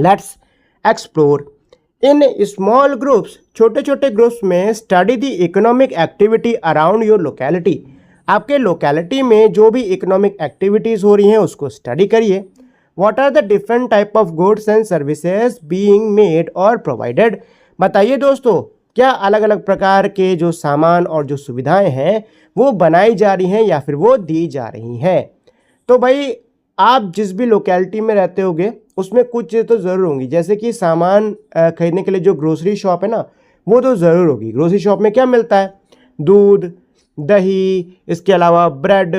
Let's explore in small groups, छोटे छोटे groups में study the economic activity around your locality. आपके locality में जो भी इकोनॉमिक एक्टिविटीज़ हो रही हैं उसको स्टडी करिए। What are the different type of goods and services being made और प्रोवाइडेड। बताइए दोस्तों, क्या अलग अलग प्रकार के जो सामान और जो सुविधाएं हैं वो बनाई जा रही हैं या फिर वो दी जा रही हैं। तो भाई आप जिस भी लोकेलिटी में रहते होगे उसमें कुछ चीज़ तो ज़रूर होंगी, जैसे कि सामान खरीदने के लिए जो ग्रोसरी शॉप है ना वो तो ज़रूर होगी। ग्रोसरी शॉप में क्या मिलता है? दूध, दही, इसके अलावा ब्रेड,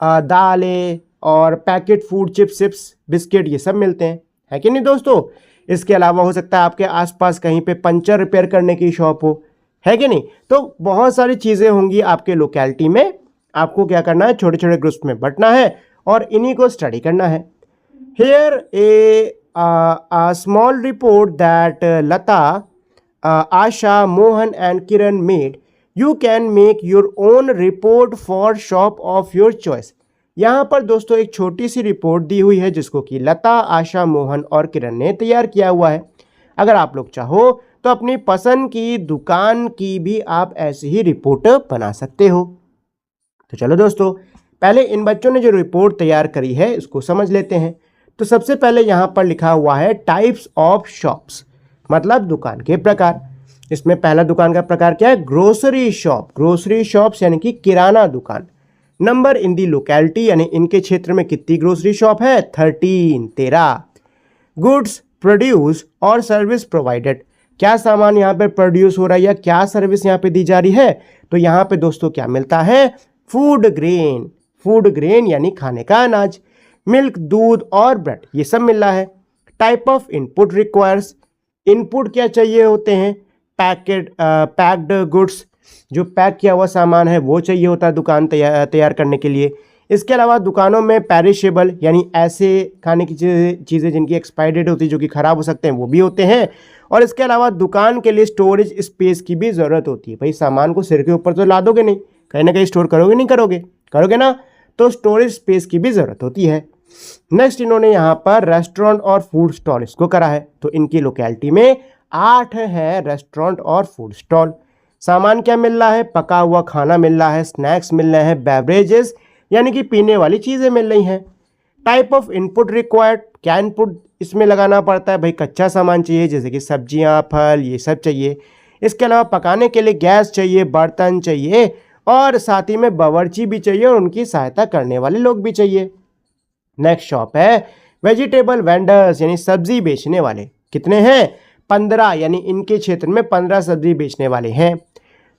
दालें और पैकेट फूड, चिप्स, बिस्किट, ये सब मिलते हैं, है कि नहीं दोस्तों। इसके अलावा हो सकता है आपके आसपास कहीं पे पंचर रिपेयर करने की शॉप हो, है कि नहीं। तो बहुत सारी चीज़ें होंगी आपके लोकेलिटी में। आपको क्या करना है, छोटे छोटे ग्रुप्स में बंटना है और इन्हीं को स्टडी करना है। Here A small report that Lata, Asha, Mohan and Kiran made. You can make your own report for shop of your choice. यहाँ पर दोस्तों एक छोटी सी रिपोर्ट दी हुई है जिसको कि लता, आशा, मोहन और किरण ने तैयार किया हुआ है। अगर आप लोग चाहो तो अपनी पसंद की दुकान की भी आप ऐसी ही रिपोर्ट बना सकते हो। तो चलो दोस्तों, पहले इन बच्चों ने जो रिपोर्ट तैयार करी है इसको समझ लेते हैं। तो सबसे पहले यहाँ पर लिखा हुआ है टाइप्स ऑफ शॉप्स, मतलब दुकान के प्रकार। इसमें पहला दुकान का प्रकार क्या है? Grocery shop. ग्रोसरी शॉप्स यानी कि किराना दुकान। नंबर इन दी लोकेलिटी, यानी इनके क्षेत्र में कितनी ग्रोसरी शॉप है? 13। गुड्स प्रोड्यूस और सर्विस प्रोवाइडेड। क्या सामान यहाँ पे प्रोड्यूस हो रहा है या क्या सर्विस यहाँ पे दी जा रही है? तो यहाँ पे दोस्तों क्या मिलता है? Food grain. फूड ग्रेन यानी खाने का अनाज। मिल्क, दूध और ब्रेड, ये सब मिल रहा है। Type of input requires. Input क्या चाहिए होते हैं? पैक्ड गुड्स, जो पैक किया हुआ सामान है वो चाहिए होता है दुकान तैयार करने के लिए। इसके अलावा दुकानों में पेरिशेबल यानी ऐसे खाने की चीज़ें जिनकी एक्सपायरी डेट होती है, जो कि ख़राब हो सकते हैं, वो भी होते हैं। और इसके अलावा दुकान के लिए स्टोरेज स्पेस की भी ज़रूरत होती है। भाई सामान को सिर के ऊपर तो ला दोगे नहीं, कहीं ना कहीं स्टोर करोगे, नहीं करोगे? करोगे ना, तो स्टोरेज स्पेस की भी ज़रूरत होती है। नेक्स्ट इन्होंने यहाँ पर रेस्टोरेंट और फूड स्टॉल इसको करा है। तो इनकी लोकेलिटी में 8 है रेस्टोरेंट और फूड स्टॉल। सामान क्या मिल रहा है? पका हुआ खाना मिल रहा है, स्नैक्स मिल रहे हैं, बेवरेजेस यानी कि पीने वाली चीज़ें मिल रही हैं। टाइप ऑफ इनपुट रिक्वायर्ड, क्या इनपुट इसमें लगाना पड़ता है? भाई कच्चा सामान चाहिए जैसे कि सब्जियां, फल, ये सब चाहिए। इसके अलावा पकाने के लिए गैस चाहिए, बर्तन चाहिए और साथ ही में बावर्ची भी चाहिए और उनकी सहायता करने वाले लोग भी चाहिए। नेक्स्ट शॉप है वेजिटेबल वेंडर्स, यानी सब्जी बेचने वाले। कितने हैं? 15, यानी इनके क्षेत्र में 15 सब्जी बेचने वाले हैं।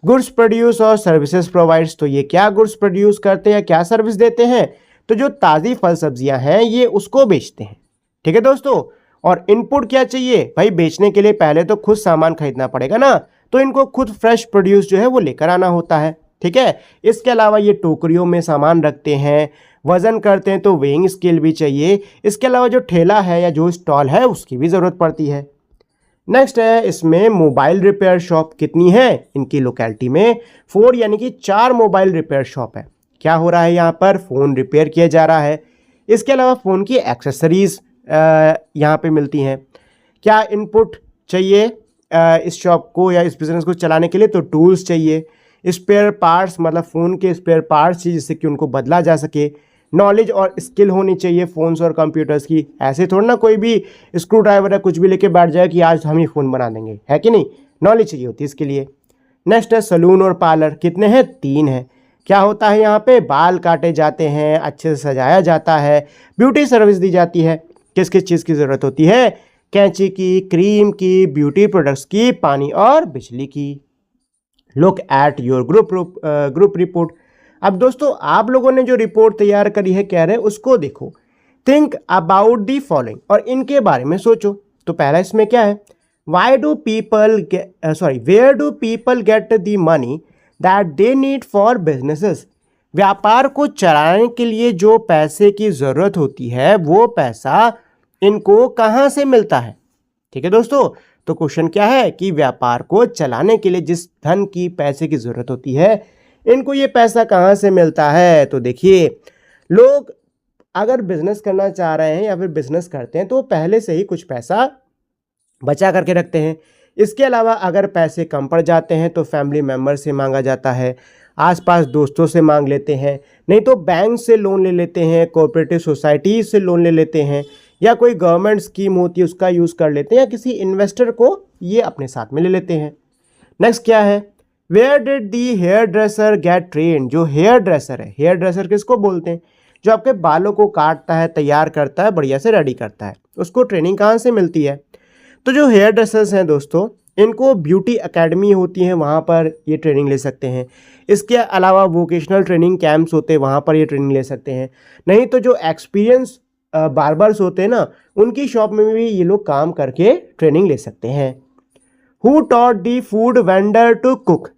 गुड्स प्रोड्यूस और सर्विसेज प्रोवाइड्स, तो ये क्या गुड्स प्रोड्यूस करते हैं, क्या सर्विस देते हैं? तो जो ताज़ी फल सब्जियां हैं ये उसको बेचते हैं। ठीक है दोस्तों। और इनपुट क्या चाहिए? भाई बेचने के लिए पहले तो खुद सामान खरीदना पड़ेगा ना, तो इनको खुद फ्रेश प्रोड्यूस जो है वो लेकर आना होता है। ठीक है। इसके अलावा ये टोकरियों में सामान रखते हैं, वजन करते हैं तो वेइंग स्केल भी चाहिए। इसके अलावा जो ठेला है या जो स्टॉल है उसकी भी ज़रूरत पड़ती है। नेक्स्ट है इसमें मोबाइल रिपेयर शॉप। कितनी है इनकी लोकेलिटी में? 4, यानी कि 4 मोबाइल रिपेयर शॉप है। क्या हो रहा है यहाँ पर? फ़ोन रिपेयर किया जा रहा है। इसके अलावा फ़ोन की एक्सेसरीज़ यहाँ पे मिलती हैं। क्या इनपुट चाहिए इस शॉप को या इस बिज़नेस को चलाने के लिए? तो टूल्स चाहिए, स्पेयर पार्ट्स, मतलब फ़ोन के स्पेयर पार्ट्स चाहिए जिससे कि उनको बदला जा सके। नॉलेज और स्किल होनी चाहिए फ़ोन्स और कंप्यूटर्स की। ऐसे थोड़ा ना कोई भी स्क्रू ड्राइवर है कुछ भी लेके बैठ जाए कि आज हम ही फ़ोन बना देंगे, है कि नहीं? नॉलेज चाहिए होती है इसके लिए। नेक्स्ट है सलून और पार्लर। कितने हैं? 3 हैं। क्या होता है यहाँ पे? बाल काटे जाते हैं, अच्छे से सजाया जाता है, ब्यूटी सर्विस दी जाती है। किस किस चीज़ की ज़रूरत होती है? कैंची की, क्रीम की, ब्यूटी प्रोडक्ट्स की, पानी और बिजली की। Look at your group report. अब दोस्तों आप लोगों ने जो रिपोर्ट तैयार करी है कह रहे हैं उसको देखो। थिंक अबाउट दी फॉलोइंग, और इनके बारे में सोचो। तो पहला इसमें क्या है? Where do people get the money that they need for businesses. व्यापार को चलाने के लिए जो पैसे की ज़रूरत होती है वो पैसा इनको कहाँ से मिलता है? ठीक है दोस्तों। तो क्वेश्चन क्या है कि व्यापार को चलाने के लिए जिस धन की, पैसे की ज़रूरत होती है, इनको ये पैसा कहाँ से मिलता है? तो देखिए, लोग अगर बिजनेस करना चाह रहे हैं या फिर बिजनेस करते हैं तो पहले से ही कुछ पैसा बचा करके रखते हैं। इसके अलावा अगर पैसे कम पड़ जाते हैं तो फैमिली मेम्बर से मांगा जाता है, आसपास दोस्तों से मांग लेते हैं, नहीं तो बैंक से लोन ले लेते हैं, कोऑपरेटिव सोसाइटी से लोन ले लेते हैं, या कोई गवर्नमेंट स्कीम होती है उसका यूज़ कर लेते हैं, या किसी इन्वेस्टर को ये अपने साथ में ले लेते हैं। नेक्स्ट क्या है, where did the hairdresser get train. जो हेयर ड्रेसर है, हेयर ड्रेसर किसको बोलते हैं, जो आपके बालों को काटता है, तैयार करता है, बढ़िया से रेडी करता है, उसको ट्रेनिंग कहाँ से मिलती है। तो जो हेयर ड्रेसर्स हैं दोस्तों, इनको ब्यूटी एकेडमी होती है, वहाँ पर ये ट्रेनिंग ले सकते हैं। इसके अलावा वोकेशनल ट्रेनिंग कैंप्स होते हैं, वहाँ पर ये ट्रेनिंग ले सकते हैं। नहीं तो जो एक्सपीरियंस बार्बर्स होते हैं ना, उनकी शॉप में भी ये लोग काम करके ट्रेनिंग ले सकते हैं। Who taught the food vendor to cook.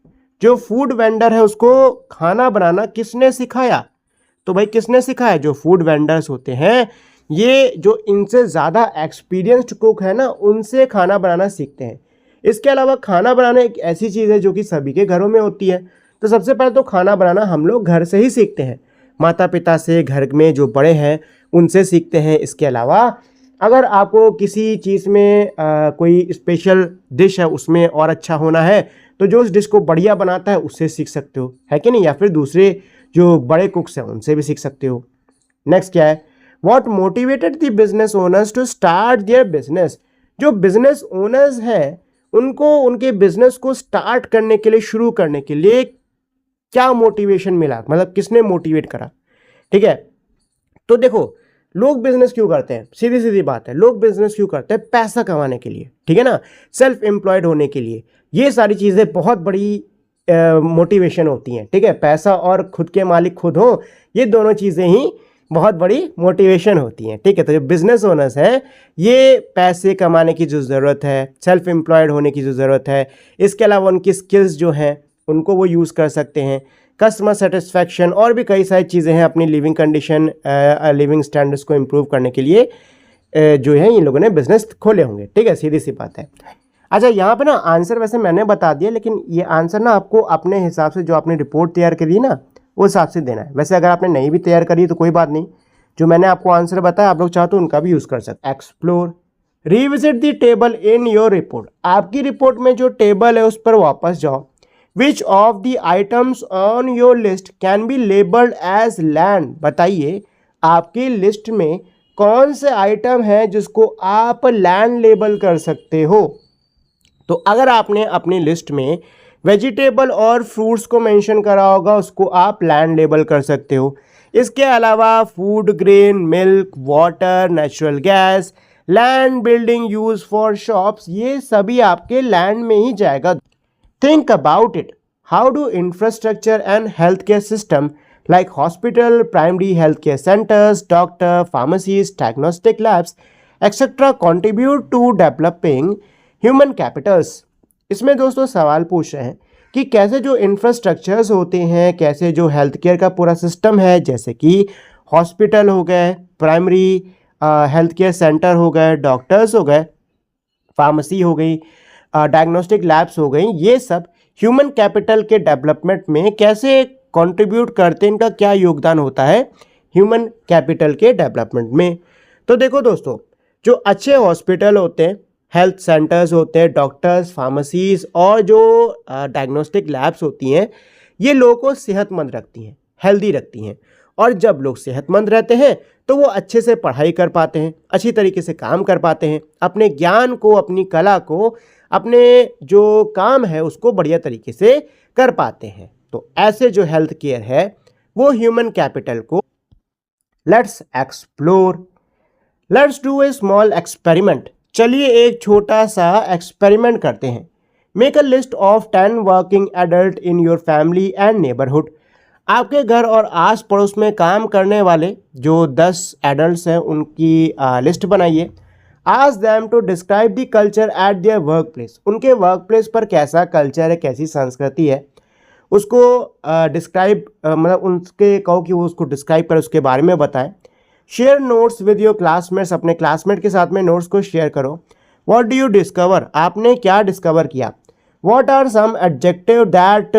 जो फूड वेंडर है उसको खाना बनाना किसने सिखाया। तो भाई किसने सिखाया, जो फूड वेंडर्स होते हैं, ये जो इनसे ज़्यादा एक्सपीरियंस्ड कुक है ना, उनसे खाना बनाना सीखते हैं। इसके अलावा खाना बनाना एक ऐसी चीज़ है जो कि सभी के घरों में होती है। तो सबसे पहले तो खाना बनाना हम लोग घर से ही सीखते हैं, माता पिता से, घर में जो बड़े हैं उनसे सीखते हैं। इसके अलावा अगर आपको किसी चीज़ में कोई स्पेशल डिश है उसमें और अच्छा होना है, तो जो उस डिश को बढ़िया बनाता है उससे सीख सकते हो, है कि नहीं, या फिर दूसरे जो बड़े कुक्स हैं उनसे भी सीख सकते हो। नेक्स्ट क्या है, what motivated the business owners to start their business. जो बिजनेस ओनर्स हैं उनको उनके बिजनेस को स्टार्ट करने के लिए, शुरू करने के लिए क्या मोटिवेशन मिला, मतलब किसने मोटिवेट करा। ठीक है, तो देखो लोग बिजनेस क्यों करते हैं, सीधी सीधी बात है, लोग बिजनेस क्यों करते हैं, पैसा कमाने के लिए, ठीक है ना, सेल्फ एम्प्लॉयड होने के लिए। ये सारी चीज़ें बहुत बड़ी मोटिवेशन होती हैं। ठीक है, पैसा और खुद के मालिक खुद हो, ये दोनों चीज़ें ही बहुत बड़ी मोटिवेशन होती हैं। ठीक है, तो जो बिजनेस ओनर्स हैं, ये पैसे कमाने की जो ज़रूरत है, सेल्फ एम्प्लॉयड होने की जो ज़रूरत है, इसके अलावा उनकी स्किल्स जो हैं उनको वो यूज़ कर सकते हैं, कस्टमर सेटिस्फैक्शन और भी कई सारी चीज़ें हैं अपनी लिविंग कंडीशन, लिविंग स्टैंडर्ड्स को इम्प्रूव करने के लिए जो है इन लोगों ने बिजनेस खोले होंगे। ठीक है, सीधी सी बात है। अच्छा, यहाँ पे ना आंसर वैसे मैंने बता दिया, लेकिन ये आंसर ना आपको अपने हिसाब से, जो आपने रिपोर्ट तैयार करी ना, वो हिसाब से देना है। वैसे अगर आपने नहीं भी तैयार करी तो कोई बात नहीं, जो मैंने आपको आंसर बताया आप लोग चाहो तो उनका भी यूज़ कर सकते। Explore, revisit the table in your report. आपकी रिपोर्ट में जो टेबल है उस पर वापस जाओ। Which of the items on your list can be labelled as land. बताइए आपकी लिस्ट में कौन से आइटम है जिसको आप लैंड लेबल कर सकते हो। तो अगर आपने अपनी लिस्ट में वेजिटेबल और फ्रूट्स को मेंशन करा होगा, उसको आप लैंड लेबल कर सकते हो। इसके अलावा food grain, milk, water, natural gas, land building use for shops, ये सभी आपके लैंड में ही जाएगा। Think about it. How do infrastructure and healthcare system like hospital, primary healthcare centers, doctor, pharmacies, diagnostic labs, etc. contribute to developing human capitals? इसमें दोस्तों सवाल पूछ रहे हैं कि कैसे जो इंफ्रास्ट्रक्चर्स होते हैं, कैसे जो हेल्थ केयर का पूरा सिस्टम है, जैसे कि हॉस्पिटल हो गए, प्राइमरी हेल्थ केयर सेंटर हो गए, डॉक्टर्स हो गए, फार्मेसी हो गई, डायग्नोस्टिक लैब्स हो गई, ये सब ह्यूमन कैपिटल के डेवलपमेंट में कैसे कंट्रीब्यूट करते हैं, इनका क्या योगदान होता है ह्यूमन कैपिटल के डेवलपमेंट में। तो देखो दोस्तों, जो अच्छे हॉस्पिटल होते हैं, हेल्थ सेंटर्स होते हैं, डॉक्टर्स, फार्मेसीज और जो डायग्नोस्टिक लैब्स होती हैं, ये लोगों को सेहतमंद रखती हैं, हेल्दी रखती हैं। और जब लोग सेहतमंद रहते हैं तो वो अच्छे से पढ़ाई कर पाते हैं, अच्छी तरीके से काम कर पाते हैं, अपने ज्ञान को, अपनी कला को, अपने जो काम है उसको बढ़िया तरीके से कर पाते हैं। तो ऐसे जो हेल्थ केयर है वो ह्यूमन कैपिटल को, let's explore, let's do a small experiment. चलिए एक छोटा सा एक्सपेरिमेंट करते हैं। Make a list of 10 working adult in your family and neighbourhood. आपके घर और आस पड़ोस में काम करने वाले जो 10 एडल्ट्स हैं उनकी लिस्ट बनाइए। Ask them to describe the culture at their work place. उनके वर्क प्लेस पर कैसा कल्चर है, कैसी संस्कृति है, उसको डिस्क्राइब, मतलब उनके कहो कि वो उसको डिस्क्राइब कर, उसके बारे में बताएं। Share notes with your classmates. अपने क्लासमेट के साथ में नोट्स को शेयर करो। What do you discover. आपने क्या डिस्कवर किया। What are some adjective that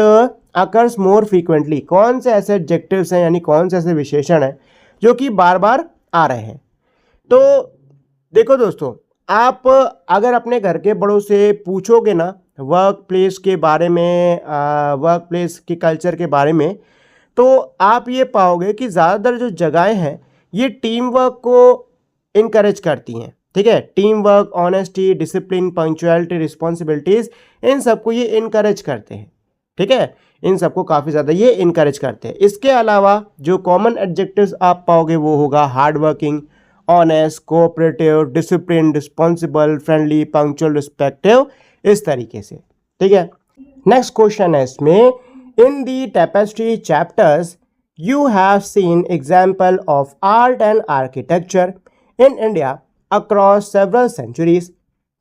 occurs more frequently. कौन से ऐसे एडजेक्टिव्स हैं, यानी कौन से ऐसे विशेषण हैं जो कि बार बार आ रहे हैं। तो देखो दोस्तों, आप अगर अपने घर के बड़ों से पूछोगे ना वर्क प्लेस के बारे में, वर्क प्लेस के कल्चर के बारे में, तो आप ये पाओगे कि ज़्यादातर जो जगहें हैं ये टीम वर्क को इनकरेज करती हैं। ठीक है, team work, honesty, discipline, punctuality, responsibilities, इन सबको ये इनकरेज करते हैं। ठीक है, इन सबको काफ़ी ज़्यादा ये इनकरेज करते हैं। इसके अलावा जो कॉमन एडजेक्टिव्स आप पाओगे वो होगा hard working, honest, cooperative, discipline, responsible, friendly, punctual, respective, इस तरीके से। ठीक है, नेक्स्ट क्वेश्चन है इसमें, in the tapestry chapters you have seen example of art and architecture in India across several centuries.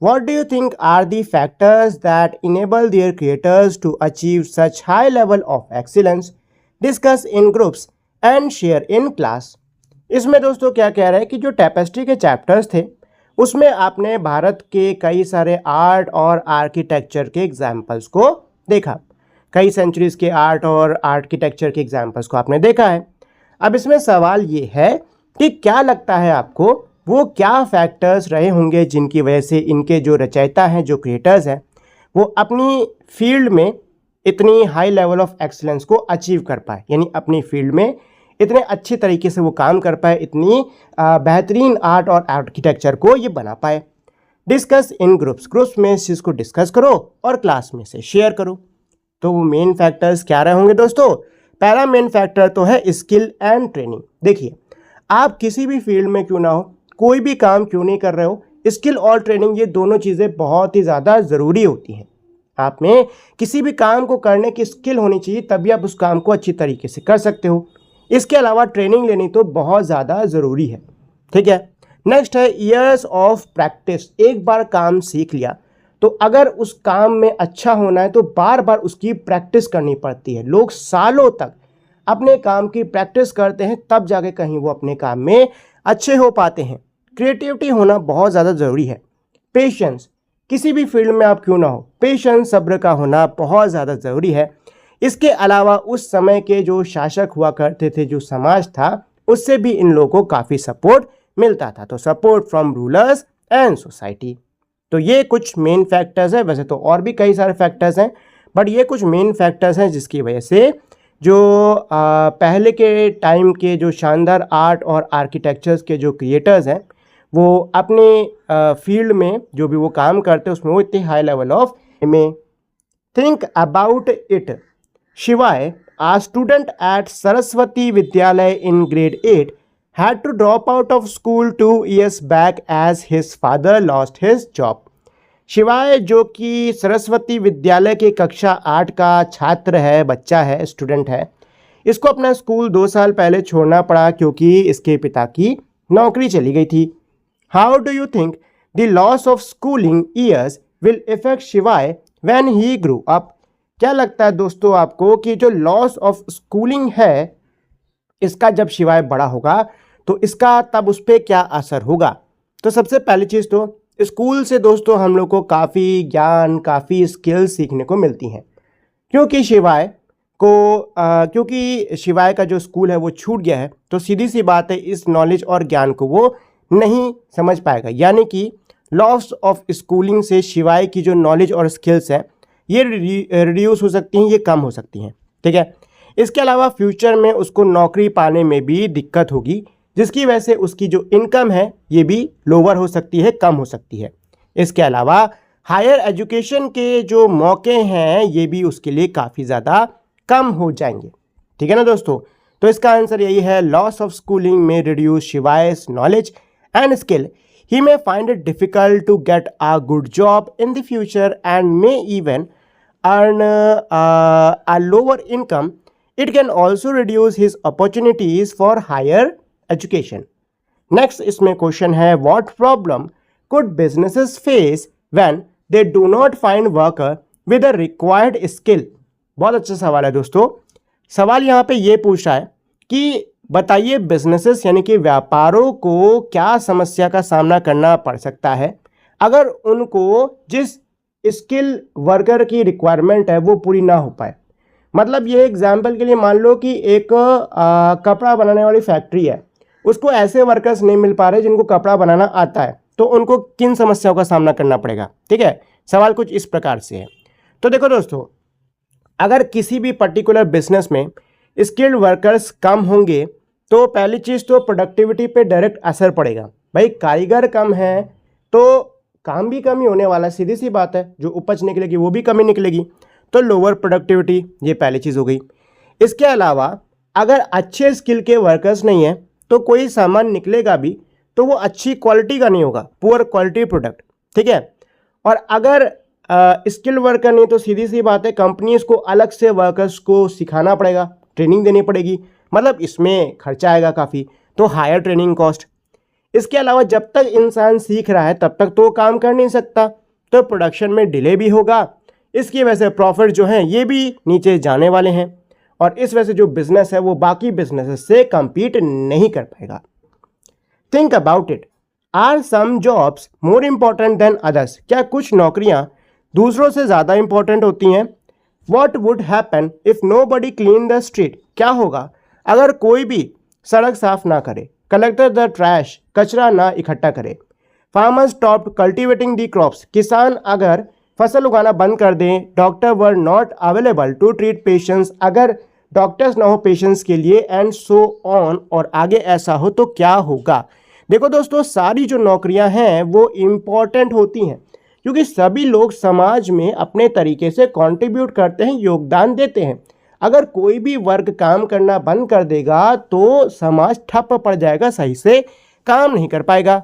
What do you think are the factors that enable their creators to achieve such high level of excellence? Discuss in groups and share in class. इसमें दोस्तों क्या कह रहा है कि जो tapestry के chapters थे उसमें आपने भारत के कई सारे आर्ट और आर्किटेक्चर के एग्जाम्पल्स को देखा। कई सेंचुरीज के आर्ट और आर्किटेक्चर के एग्जाम्पल्स को आपने देखा है। अब इसमें सवाल ये है कि क्या लगता है आपको वो क्या फैक्टर्स रहे होंगे जिनकी वजह से इनके जो रचयिता हैं, जो क्रिएटर्स हैं, वो अपनी फील्ड में इतनी हाई लेवल ऑफ एक्सीलेंस को अचीव कर पाए, यानी अपनी फील्ड में इतने अच्छे तरीके से वो काम कर पाए, इतनी बेहतरीन आर्ट और आर्किटेक्चर को ये बना पाए। डिस्कस इन ग्रुप्स में इस चीज़ को डिस्कस करो और क्लास में से शेयर करो। तो वो मेन फैक्टर्स क्या रहे होंगे दोस्तों? पहला मेन फैक्टर तो है स्किल एंड ट्रेनिंग। देखिए, आप किसी भी फील्ड में क्यों ना हो, कोई भी काम क्यों नहीं कर रहे हो, स्किल और ट्रेनिंग ये दोनों चीज़ें बहुत ही ज़्यादा ज़रूरी होती हैं। आप में किसी भी काम को करने की स्किल होनी चाहिए, तभी आप उस काम को अच्छी तरीके से कर सकते हो। इसके अलावा ट्रेनिंग लेनी तो बहुत ज़्यादा ज़रूरी है। ठीक है, नेक्स्ट है ईयर्स ऑफ प्रैक्टिस। एक बार काम सीख लिया तो अगर उस काम में अच्छा होना है तो बार बार उसकी प्रैक्टिस करनी पड़ती है। लोग सालों तक अपने काम की प्रैक्टिस करते हैं, तब जाके कहीं वो अपने काम में अच्छे हो पाते हैं। क्रिएटिविटी होना बहुत ज़्यादा ज़रूरी है। पेशेंस, किसी भी फील्ड में आप क्यों ना हो, पेशेंस, सब्र का होना बहुत ज़्यादा ज़रूरी है। इसके अलावा उस समय के जो शासक हुआ करते थे, जो समाज था, उससे भी इन लोगों को काफ़ी सपोर्ट मिलता था। तो support from rulers and society. तो ये कुछ मेन फैक्टर्स हैं। वैसे तो और भी कई सारे फैक्टर्स हैं, बट ये कुछ मेन फैक्टर्स हैं जिसकी वजह से जो पहले के टाइम के जो शानदार आर्ट और आर्किटेक्चर्स के जो क्रिएटर्स हैं वो अपने फील्ड में जो भी वो काम करते हैं उसमें वो इतनी हाई लेवल ऑफ में। Think about it. शिवाय, a student at Saraswati Vidyalaya in grade 8 had to drop out of school 2 years back as his father lost his job. शिवाय जो कि सरस्वती विद्यालय के कक्षा 8 का छात्र है, बच्चा है, स्टूडेंट है, इसको अपना स्कूल 2 साल पहले छोड़ना पड़ा क्योंकि इसके पिता की नौकरी चली गई थी। How do you think the loss of schooling years will effect शिवाय व्हेन ही ग्रू अप? क्या लगता है दोस्तों आपको कि जो लॉस ऑफ स्कूलिंग है इसका जब शिवाय बड़ा होगा तो इसका तब उस पर क्या असर होगा? तो सबसे पहली चीज़ तो स्कूल से दोस्तों हम लोग को काफ़ी ज्ञान, काफ़ी स्किल्स सीखने को मिलती हैं। क्योंकि शिवाय का जो स्कूल है वो छूट गया है, तो सीधी सी बात है इस नॉलेज और ज्ञान को वो नहीं समझ पाएगा। यानी कि लॉस ऑफ स्कूलिंग से शिवाय की जो नॉलेज और स्किल्स हैं ये रिड्यूस हो सकती हैं, ये कम हो सकती हैं। ठीक है, इसके अलावा फ्यूचर में उसको नौकरी पाने में भी दिक्कत होगी, जिसकी वजह से उसकी जो इनकम है ये भी लोअर हो सकती है, कम हो सकती है। इसके अलावा हायर एजुकेशन के जो मौके हैं ये भी उसके लिए काफ़ी ज़्यादा कम हो जाएंगे। ठीक है ना दोस्तों? तो इसका आंसर यही है, लॉस ऑफ स्कूलिंग में रिड्यूस शिवायस knowledge and skill. He may find it difficult to get a good job in the future and may even earn a lower income. It can also reduce his opportunities for higher education. Next इसमें question है, what problem could businesses face when they do not find worker with a required skill? बहुत अच्छा सवाल है दोस्तों। सवाल यहाँ पे ये पूछ रहा है कि बताइए बिजनेसेस यानी कि व्यापारों को क्या समस्या का सामना करना पड़ सकता है अगर उनको जिस स्किल वर्कर की रिक्वायरमेंट है वो पूरी ना हो पाए। मतलब ये एग्जाम्पल के लिए मान लो कि एक कपड़ा बनाने वाली फैक्ट्री है, उसको ऐसे वर्कर्स नहीं मिल पा रहे जिनको कपड़ा बनाना आता है, तो उनको किन समस्याओं का सामना करना पड़ेगा। ठीक है, सवाल कुछ इस प्रकार से है। तो देखो दोस्तों, अगर किसी भी पर्टिकुलर बिजनेस में स्किल्ड वर्कर्स कम होंगे तो पहली चीज़ तो प्रोडक्टिविटी पे डायरेक्ट असर पड़ेगा। भाई कारीगर कम है तो काम भी कम ही होने वाला, सीधी सी बात है। जो उपज निकलेगी वो भी कमी निकलेगी, तो लोअर प्रोडक्टिविटी, ये पहली चीज़ हो गई। इसके अलावा अगर अच्छे स्किल के वर्कर्स नहीं है तो कोई सामान निकलेगा भी तो वो अच्छी क्वालिटी का नहीं होगा, पुअर क्वालिटी प्रोडक्ट। ठीक है, और अगर स्किल वर्कर नहीं तो सीधी सी बात है कंपनीज को अलग से वर्कर्स को सिखाना पड़ेगा, ट्रेनिंग देनी पड़ेगी, मतलब इसमें खर्चा आएगा काफ़ी, तो हायर ट्रेनिंग कॉस्ट। इसके अलावा जब तक इंसान सीख रहा है तब तक तो काम कर नहीं सकता, तो प्रोडक्शन में डिले भी होगा। इसकी वजह से प्रॉफिट जो है ये भी नीचे जाने वाले हैं, और इस वजह से जो बिजनेस है वो बाकी बिजनेस से compete नहीं कर पाएगा। Think about it, are some jobs more important than others? क्या कुछ नौकरियां दूसरों से ज़्यादा इंपॉर्टेंट होती हैं? What would happen if nobody clean the street? क्या होगा अगर कोई भी सड़क साफ ना करे, कलेक्टर द ट्रैश, कचरा ना इकट्ठा करे, farmers stop cultivating the crops, किसान अगर फसल उगाना बंद कर दें, doctor were not available to treat patients, अगर डॉक्टर्स ना हो पेशेंट्स के लिए, एंड सो ऑन, और आगे ऐसा हो तो क्या होगा? देखो दोस्तों, सारी जो नौकरियां हैं वो इम्पॉर्टेंट होती हैं क्योंकि सभी लोग समाज में अपने तरीके से कंट्रीब्यूट करते हैं, योगदान देते हैं। अगर कोई भी वर्ग काम करना बंद कर देगा तो समाज ठप पड़ जाएगा, सही से काम नहीं कर पाएगा,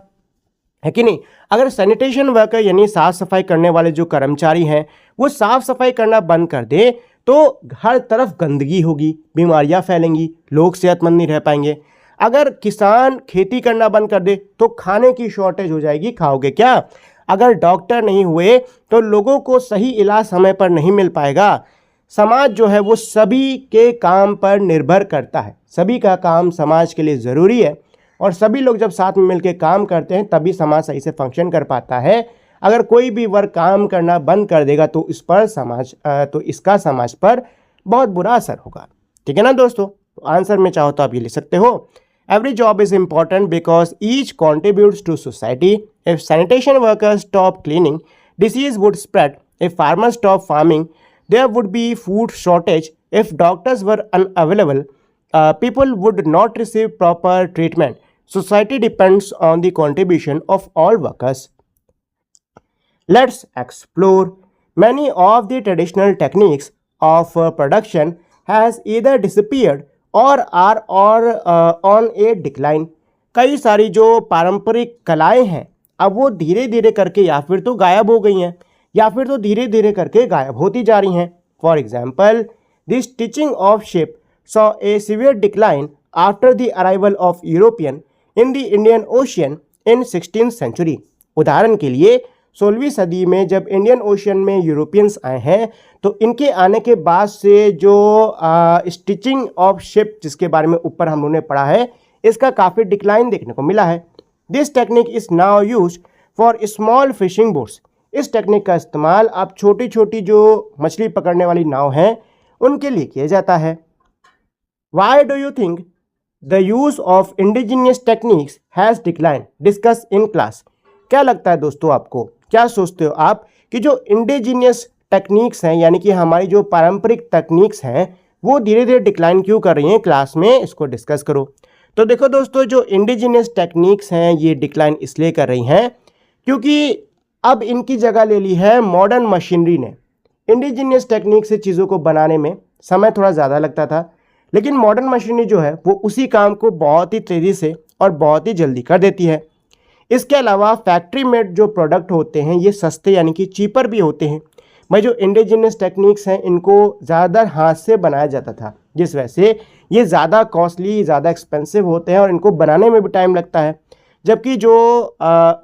है कि नहीं? अगर सैनिटेशन वर्कर यानी साफ सफाई करने वाले जो कर्मचारी हैं वो साफ सफाई करना बंद कर दे तो हर तरफ गंदगी होगी, बीमारियां फैलेंगी, लोग सेहतमंद नहीं रह पाएंगे। अगर किसान खेती करना बंद कर दे तो खाने की शॉर्टेज हो जाएगी, खाओगे क्या? अगर डॉक्टर नहीं हुए तो लोगों को सही इलाज समय पर नहीं मिल पाएगा। समाज जो है वो सभी के काम पर निर्भर करता है, सभी का काम समाज के लिए ज़रूरी है, और सभी लोग जब साथ में मिलकर काम करते हैं तभी समाज सही से फंक्शन कर पाता है। अगर कोई भी वर्ग काम करना बंद कर देगा तो इसका समाज पर बहुत बुरा असर होगा। ठीक है ना दोस्तों? तो आंसर में चाहो तो आप ये लिख सकते हो, every job is important because each contributes to society. If sanitation workers stop cleaning, disease would spread. If farmers stop farming, there would be food shortage. If doctors were unavailable, people would not receive proper treatment. Society depends on the contribution of all workers. Let's explore. Many of the traditional techniques of production has either disappeared or are on a decline. कई सारी जो पारंपरिक कलाएं हैं अब वो धीरे धीरे करके या फिर तो गायब हो गई हैं या फिर तो धीरे धीरे करके गायब होती जा रही हैं। For example, the stitching of ship saw a severe decline after the arrival of European in the Indian ocean in 16th century. उदाहरण के लिए 16वीं सदी में जब इंडियन ओशियन में यूरोपियंस आए हैं तो इनके आने के बाद से जो स्टिचिंग ऑफ शिप जिसके बारे में ऊपर हम लोगों ने पढ़ा है इसका काफ़ी डिक्लाइन देखने को मिला है। This technique is now use for small fishing boats. इस टेक्निक का इस्तेमाल अब छोटी छोटी जो मछली पकड़ने वाली नाव हैं उनके लिए किया जाता है। Why do you think the use of indigenous techniques has decline? Discuss in class. क्या लगता है दोस्तों आपको, क्या सोचते हो आप कि जो इंडिजीनियस टेक्निक्स हैं यानी कि हमारी जो पारंपरिक तकनीक्स हैं वो धीरे धीरे डिक्लाइन क्यों कर रही हैं? क्लास में इसको डिस्कस करो। तो देखो दोस्तों, जो इंडिजीनियस टेक्निक्स हैं ये डिक्लाइन इसलिए कर रही हैं क्योंकि अब इनकी जगह ले ली है मॉडर्न मशीनरी ने। इंडिजीनियस टेक्निक से चीज़ों को बनाने में समय थोड़ा ज़्यादा लगता था, लेकिन मॉडर्न मशीनरी जो है वो उसी काम को बहुत ही तेज़ी से और बहुत ही जल्दी कर देती है। इसके अलावा फैक्ट्री मेड जो प्रोडक्ट होते हैं ये सस्ते यानी कि चीपर भी होते हैं। भाई जो इंडिजीनियस टेक्निक्स हैं इनको ज़्यादातर हाथ से बनाया जाता था, जिस वजह से ये ज़्यादा कॉस्टली, ज़्यादा एक्सपेंसिव होते हैं और इनको बनाने में भी टाइम लगता है। जबकि जो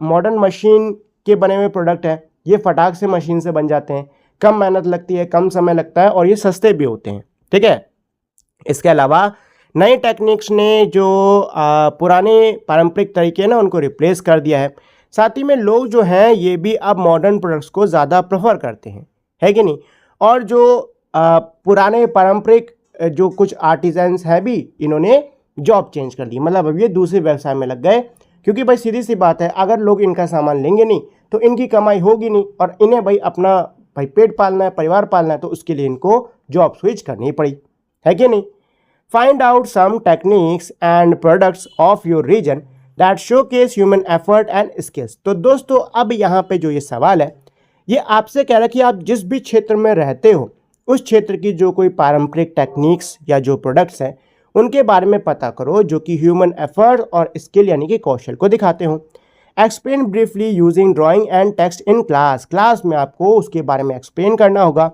मॉडर्न मशीन के बने हुए प्रोडक्ट हैं ये फटाक से मशीन से बन जाते हैं, कम मेहनत लगती है, कम समय लगता है और ये सस्ते भी होते हैं। ठीक है, इसके अलावा नई टेक्निक्स ने जो पुराने पारंपरिक तरीके हैं ना उनको रिप्लेस कर दिया है। साथ ही में लोग जो हैं ये भी अब मॉडर्न प्रोडक्ट्स को ज़्यादा प्रेफर करते हैं, है कि नहीं? और जो पुराने पारंपरिक जो कुछ आर्टिजन्स हैं भी इन्होंने जॉब चेंज कर दी, मतलब अब ये दूसरे व्यवसाय में लग गए क्योंकि भाई सीधी सी बात है, अगर लोग इनका सामान लेंगे नहीं तो इनकी कमाई होगी नहीं, और इन्हें भाई अपना भाई पेट पालना है, परिवार पालना है, तो उसके लिए इनको जॉब स्विच करनी पड़ी, है कि नहीं। Find out some techniques and products of your region that showcase human effort and skills. तो दोस्तों अब यहाँ पे जो ये सवाल है, ये आपसे कह रहा है कि आप जिस भी क्षेत्र में रहते हो उस क्षेत्र की जो कोई पारंपरिक टेक्निक्स या जो प्रोडक्ट्स हैं उनके बारे में पता करो जो कि ह्यूमन एफर्ट और स्किल यानी कि कौशल को दिखाते हो। Explain briefly using drawing and text in class. Class में आपको उसके बारे में एक्सप्लेन करना होगा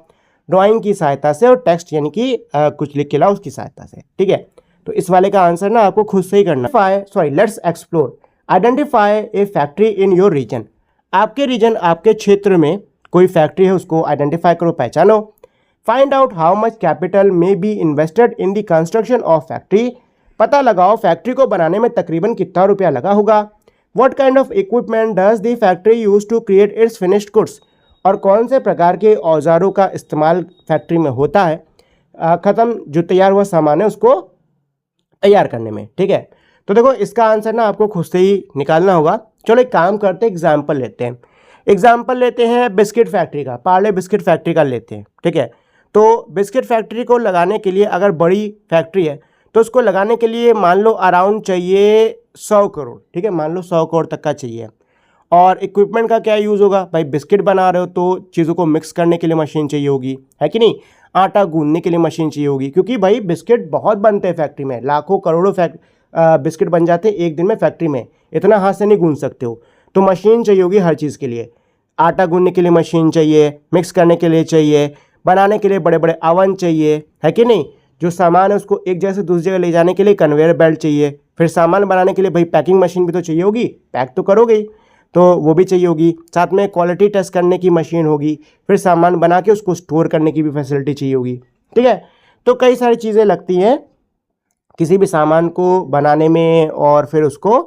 ड्राइंग की सहायता से और टेक्स्ट यानी कि कुछ लिख के लाओ उसकी सहायता से, ठीक है। तो इस वाले का आंसर ना आपको खुद से ही करना। Let's explore. Identify a factory in your region. आपके रीजन, आपके क्षेत्र में कोई फैक्ट्री है उसको आइडेंटिफाई करो, पहचानो। Find out how much capital may be invested in the construction of factory. पता लगाओ फैक्ट्री को बनाने में तकरीबन कितना रुपया लगा होगा। What kind of equipment does the factory use to create its finished goods. और कौन से प्रकार के औजारों का इस्तेमाल फैक्ट्री में होता है ख़त्म जो तैयार हुआ सामान है उसको तैयार करने में, ठीक है। तो देखो इसका आंसर ना आपको खुद से ही निकालना होगा। चलो एक काम करते हैं, एग्जाम्पल लेते हैं बिस्किट फैक्ट्री का, पार्ले बिस्किट फैक्ट्री का लेते हैं, ठीक है। तो बिस्किट फैक्ट्री को लगाने के लिए अगर बड़ी फैक्ट्री है तो उसको लगाने के लिए मान लो अराउंड चाहिए 100 करोड़, ठीक है, मान लो 100 करोड़ तक का चाहिए। और इक्विपमेंट का क्या यूज़ होगा भाई, बिस्किट बना रहे हो तो चीज़ों को मिक्स करने के लिए मशीन चाहिए होगी, है कि नहीं। आटा गूंदने के लिए मशीन चाहिए होगी, क्योंकि भाई बिस्किट बहुत बनते हैं फैक्ट्री में, लाखों करोड़ों बिस्किट बन जाते हैं एक दिन में फैक्ट्री में, इतना हाथ से नहीं गूंद सकते हो। तो मशीन चाहिए होगी हर चीज़ के लिए, आटा गूंदने के लिए मशीन चाहिए, मिक्स करने के लिए चाहिए, बनाने के लिए बड़े बड़े अवन चाहिए, है कि नहीं। जो सामान है उसको एक जगह से दूसरी जगह ले जाने के लिए कन्वेयर बेल्ट चाहिए, फिर सामान बनाने के लिए भाई पैकिंग मशीन भी तो चाहिए होगी, पैक तो करोगे ही, तो वो भी चाहिए होगी। साथ में क्वालिटी टेस्ट करने की मशीन होगी, फिर सामान बना के उसको स्टोर करने की भी फैसिलिटी चाहिए होगी, ठीक है। तो कई सारी चीज़ें लगती हैं किसी भी सामान को बनाने में, और फिर उसको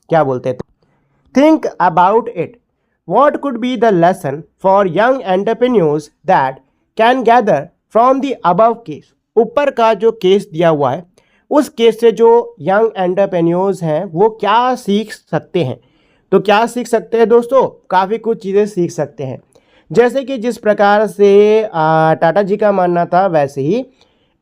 क्या बोलते हैं। Think about it, what could be the lesson for young entrepreneurs that can gather from the above case. ऊपर का जो केस दिया हुआ है उस केस से जो यंग एंटरप्रेन्योर्स हैं वो क्या सीख सकते हैं। तो क्या सीख सकते हैं दोस्तों, काफ़ी कुछ चीज़ें सीख सकते हैं। जैसे कि जिस प्रकार से टाटा जी का मानना था, वैसे ही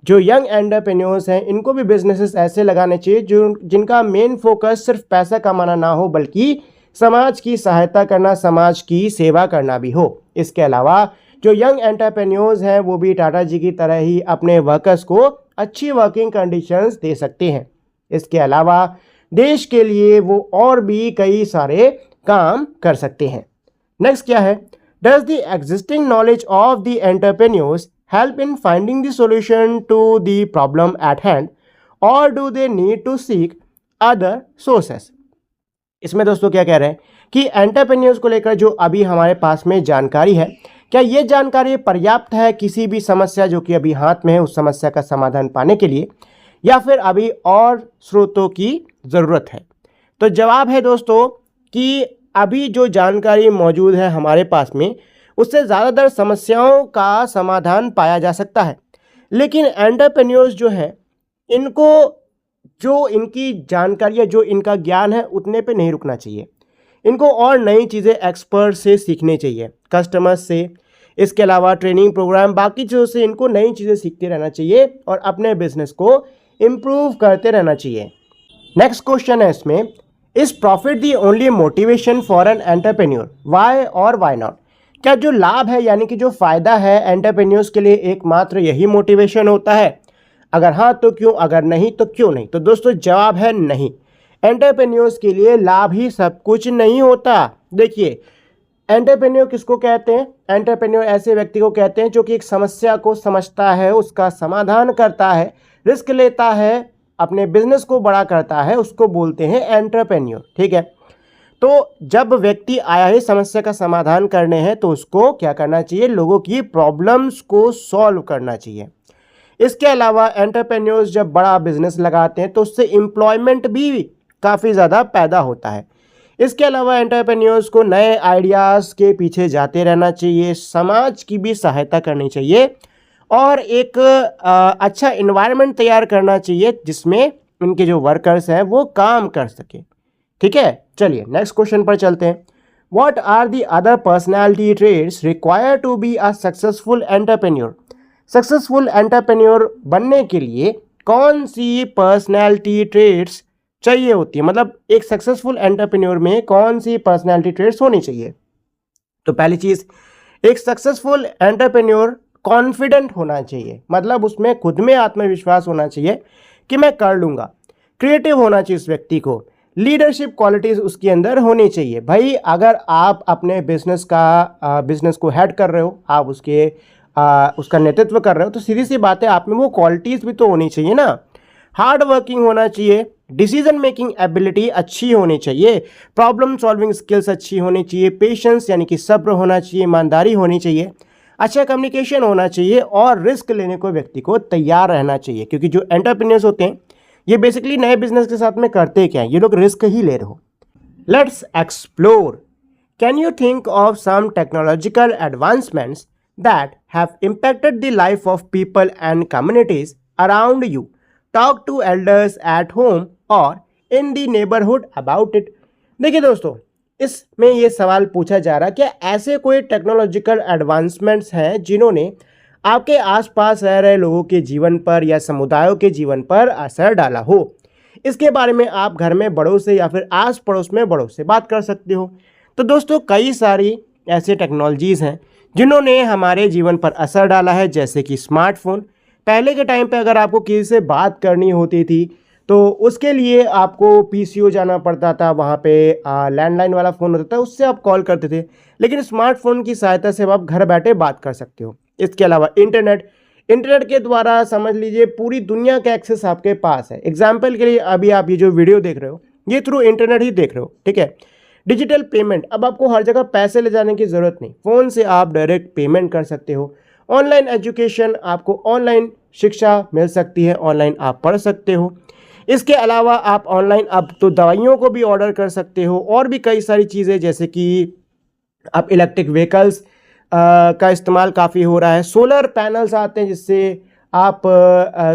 जो यंग एंटरप्रेन्योर्स हैं इनको भी बिजनेसेस ऐसे लगाने चाहिए जो जिनका मेन फोकस सिर्फ पैसा कमाना ना हो, बल्कि समाज की सहायता करना, समाज की सेवा करना भी हो। इसके अलावा जो यंग एंटरप्रेन्योर्स हैं वो भी टाटा जी की तरह ही अपने वर्कर्स को अच्छी वर्किंग कंडीशंस दे सकते हैं। इसके अलावा देश के लिए वो और भी कई सारे काम कर सकते हैं। नेक्स्ट क्या है, does the existing knowledge of the entrepreneurs help in finding the solution to the problem at hand, और do they need to seek other sources. इसमें दोस्तों क्या कह रहे हैं कि एंटरप्रेन्योर्स को लेकर जो अभी हमारे पास में जानकारी है, क्या ये जानकारी पर्याप्त है किसी भी समस्या जो कि अभी हाथ में है उस समस्या का समाधान पाने के लिए, या फिर अभी और स्रोतों की ज़रूरत है। तो जवाब है दोस्तों कि अभी जो जानकारी मौजूद है हमारे पास में उससे ज़्यादातर समस्याओं का समाधान पाया जा सकता है। लेकिन एंटरप्रेन्योर्स जो हैं इनको जो इनकी जानकारी है, जो इनका ज्ञान है, उतने पे नहीं रुकना चाहिए। इनको और नई चीज़ें एक्सपर्ट से सीखनी चाहिए, कस्टमर्स से, इसके अलावा ट्रेनिंग प्रोग्राम, बाकी चीज़ों से इनको नई चीज़ें सीखते रहना चाहिए और अपने बिजनेस को इम्प्रूव करते रहना चाहिए। नेक्स्ट क्वेश्चन है इसमें, is profit the only motivation for an entrepreneur, why और वाई नॉट। क्या जो लाभ है यानी कि जो फ़ायदा है एंटरप्रेन्योर्स के लिए एकमात्र यही मोटिवेशन होता है? अगर हाँ तो क्यों, अगर नहीं तो क्यों नहीं? तो दोस्तों जवाब है नहीं। एंटरप्रेन्योर्स के लिए लाभ ही सब कुछ नहीं होता। देखिए एंटरप्रेन्योर किसको कहते हैं? एंटरप्रेन्योर ऐसे व्यक्ति को कहते हैं जो कि एक समस्या को समझता है, उसका समाधान करता है, रिस्क लेता है, अपने बिजनेस को बड़ा करता है, उसको बोलते हैं एंटरप्रेन्योर, ठीक है। तो जब व्यक्ति आया है समस्या का समाधान करने हैं तो उसको क्या करना चाहिए, लोगों की प्रॉब्लम्स को सॉल्व करना चाहिए। इसके अलावा एंटरप्रेन्योर्स जब बड़ा बिजनेस लगाते हैं तो उससे एम्प्लॉयमेंट भी काफ़ी ज़्यादा पैदा होता है। इसके अलावा एंटरप्रेन्योर्स को नए आइडियाज़ के पीछे जाते रहना चाहिए, समाज की भी सहायता करनी चाहिए और एक अच्छा इन्वायरमेंट तैयार करना चाहिए जिसमें उनके जो वर्कर्स हैं वो काम कर सके, ठीक है। चलिए नेक्स्ट क्वेश्चन पर चलते हैं। What are the other personality traits required to be a successful entrepreneur? Successful entrepreneur बनने के लिए कौन सी पर्सनैलिटी ट्रेट्स चाहिए होती है, मतलब एक सक्सेसफुल एंटरप्रेन्योर में कौन सी पर्सनैलिटी ट्रेट्स होनी चाहिए? तो पहली चीज, एक सक्सेसफुल एंटरप्रेन्योर कॉन्फिडेंट होना चाहिए, मतलब उसमें खुद में आत्मविश्वास होना चाहिए कि मैं कर लूंगा। क्रिएटिव होना चाहिए उस व्यक्ति को। लीडरशिप क्वालिटीज उसके अंदर होनी चाहिए। भाई अगर आप अपने बिजनेस को हेड कर रहे हो, आप उसका नेतृत्व कर रहे हो, तो सीधी सी बात है आप में वो क्वालिटीज भी तो होनी चाहिए ना। हार्ड वर्किंग होना चाहिए, डिसीजन मेकिंग एबिलिटी अच्छी होनी चाहिए, प्रॉब्लम सॉल्विंग स्किल्स अच्छी होनी चाहिए, पेशेंस यानी कि सब्र होना चाहिए, ईमानदारी होनी चाहिए, अच्छा कम्युनिकेशन होना चाहिए और रिस्क लेने को व्यक्ति को तैयार रहना चाहिए। क्योंकि जो एंटरप्रेन्योर्स होते हैं ये बेसिकली नए बिजनेस के साथ में करते क्या है, ये लोग रिस्क ही ले रहे हो। Let's explore. Can you think of some technological advancements that have impacted the life of people and communities around you? Talk to elders at home और in the neighbourhood about it. देखिए दोस्तों, इसमें ये सवाल पूछा जा रहा है कि ऐसे कोई टेक्नोलॉजिकल एडवांसमेंट्स हैं जिन्होंने आपके आसपास रह रहे लोगों के जीवन पर या समुदायों के जीवन पर असर डाला हो। इसके बारे में आप घर में बड़ों से या फिर आस पड़ोस में बड़ों से बात कर सकते हो। तो दोस्तों कई सारी ऐसे टेक्नोलॉजीज़ हैं जिन्होंने हमारे जीवन पर असर डाला है, जैसे कि स्मार्टफोन। पहले के टाइम पे अगर आपको किसी से बात करनी होती थी तो उसके लिए आपको पीसीओ जाना पड़ता था, वहाँ पे लैंडलाइन वाला फ़ोन होता था, उससे आप कॉल करते थे। लेकिन स्मार्टफोन की सहायता से आप घर बैठे बात कर सकते हो। इसके अलावा इंटरनेट के द्वारा समझ लीजिए पूरी दुनिया का एक्सेस आपके पास है। एग्जाम्पल के लिए अभी आप ये जो वीडियो देख रहे हो ये थ्रू इंटरनेट ही देख रहे हो, ठीक है। डिजिटल पेमेंट, अब आपको हर जगह पैसे ले जाने की ज़रूरत नहीं, फ़ोन से आप डायरेक्ट पेमेंट कर सकते हो। ऑनलाइन एजुकेशन, आपको ऑनलाइन शिक्षा मिल सकती है, ऑनलाइन आप पढ़ सकते हो। इसके अलावा आप ऑनलाइन अब तो दवाइयों को भी ऑर्डर कर सकते हो और भी कई सारी चीज़ें, जैसे कि आप इलेक्ट्रिक व्हीकल्स का इस्तेमाल काफ़ी हो रहा है। सोलर पैनल्स आते हैं जिससे आप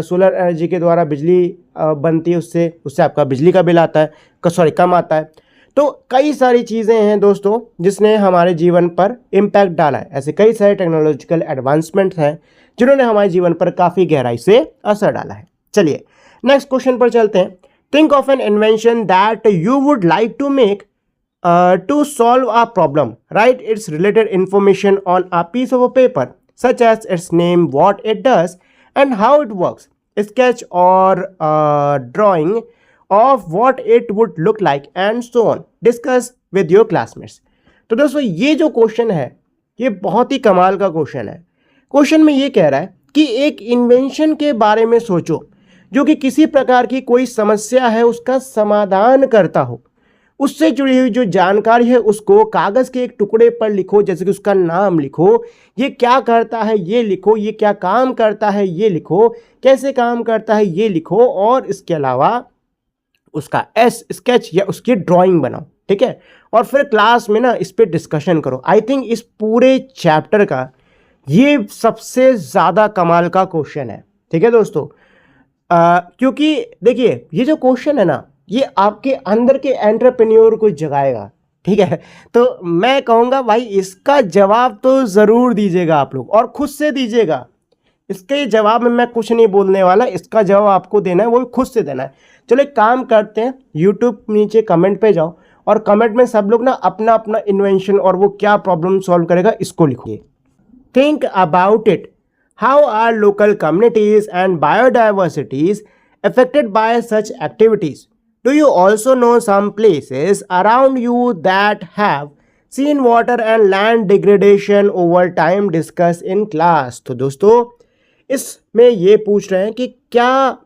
सोलर एनर्जी के द्वारा बिजली बनती है, उससे आपका बिजली का बिल आता है, कम आता है। तो कई सारी चीज़ें हैं दोस्तों जिसने हमारे जीवन पर इम्पैक्ट डाला है। ऐसे कई सारे टेक्नोलॉजिकल एडवांसमेंट्स हैं जिन्होंने हमारे जीवन पर काफ़ी गहराई से असर डाला है। चलिए नेक्स्ट क्वेश्चन पर चलते हैं। Think of an invention that you would like to make to solve a problem. Write its related information on a piece of a paper, such as its name, what it does, and how it works. Sketch or drawing of what it would look like, and so on. Discuss with your classmates. तो दोस्तों ये जो question है ये बहुत ही कमाल का question है। क्वेश्चन में ये कह रहा है कि एक इन्वेंशन के बारे में सोचो जो कि किसी प्रकार की कोई समस्या है उसका समाधान करता हो। उससे जुड़ी हुई जो जानकारी है उसको कागज़ के एक टुकड़े पर लिखो, जैसे कि उसका नाम लिखो, ये क्या करता है ये लिखो, ये क्या काम करता है ये लिखो, कैसे काम करता है ये लिखो, और इसके अलावा उसका स्केच या उसकी ड्राइंग बनाओ, ठीक है। और फिर क्लास में ना इस पर डिस्कशन करो। आई थिंक इस पूरे चैप्टर का ये सबसे ज़्यादा कमाल का क्वेश्चन है, ठीक है दोस्तों। क्योंकि देखिए ये जो क्वेश्चन है ना ये आपके अंदर के एंटरप्रेन्योर को जगाएगा, ठीक है। तो मैं कहूँगा भाई इसका जवाब तो ज़रूर दीजिएगा आप लोग, और खुद से दीजिएगा। इसके जवाब में मैं कुछ नहीं बोलने वाला, इसका जवाब आपको देना है, वो भी खुद से देना है। चलो एक काम करते हैं, यूट्यूब नीचे कमेंट पे जाओ और कमेंट में सब लोग ना अपना अपना इन्वेंशन और वो क्या प्रॉब्लम सॉल्व करेगा इसको लिखो। Think about it, how are local communities and biodiversities affected by such activities? Do you also know some places around you that have seen water and land degradation over time? Discuss in class. तो दोस्तों इसमें ये पूछ रहे हैं कि क्या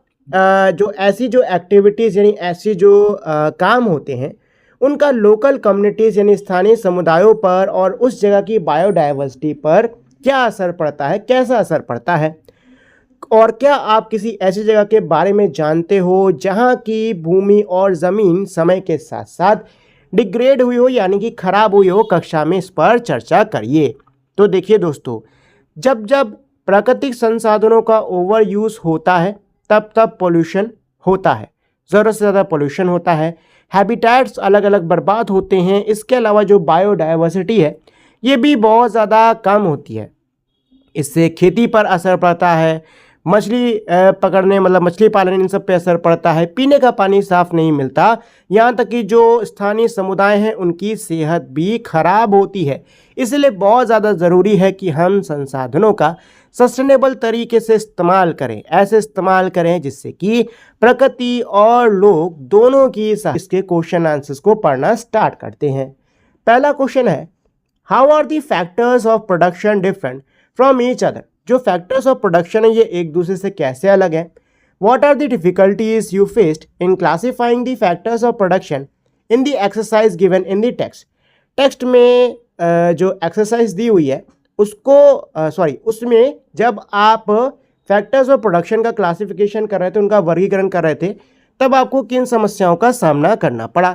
जो ऐसी जो एक्टिविटीज़ यानी ऐसी जो काम होते हैं उनका लोकल कम्युनिटीज़ यानी स्थानीय समुदायों पर और उस जगह की बायोडाइवर्सिटी पर क्या असर पड़ता है, कैसा असर पड़ता है, और क्या आप किसी ऐसी जगह के बारे में जानते हो जहां की भूमि और ज़मीन समय के साथ साथ डिग्रेड हुई हो यानी कि खराब हुई हो। कक्षा में इस पर चर्चा करिए। तो देखिए दोस्तों, जब जब प्राकृतिक संसाधनों का ओवर यूज़ होता है तब तब पोल्यूशन होता है, ज़रूरत से ज़्यादा पोल्यूशन होता है। हैबिटेट्स अलग अलग बर्बाद होते हैं। इसके अलावा जो बायोडाइवर्सिटी है ये भी बहुत ज़्यादा कम होती है। इससे खेती पर असर पड़ता है, मछली पकड़ने मतलब मछली पालन इन सब पे असर पड़ता है, पीने का पानी साफ नहीं मिलता, यहाँ तक कि जो स्थानीय समुदाय हैं उनकी सेहत भी खराब होती है। इसलिए बहुत ज़्यादा ज़रूरी है कि हम संसाधनों का सस्टेनेबल तरीके से इस्तेमाल करें, ऐसे इस्तेमाल करें जिससे कि प्रकृति और लोग दोनों की। इसके क्वेश्चन आंसर्स को पढ़ना स्टार्ट करते हैं। पहला क्वेश्चन है, how are the factors of production different from each other. जो फैक्टर्स ऑफ प्रोडक्शन है ये एक दूसरे से कैसे अलग है। What are the difficulties you faced in classifying the factors of production in the exercise given in the text. Text में जो एक्सरसाइज दी हुई है उसको उसमें जब आप फैक्टर्स ऑफ प्रोडक्शन का क्लासिफिकेशन कर रहे थे, उनका वर्गीकरण कर रहे थे, तब आपको किन समस्याओं का सामना करना पड़ा।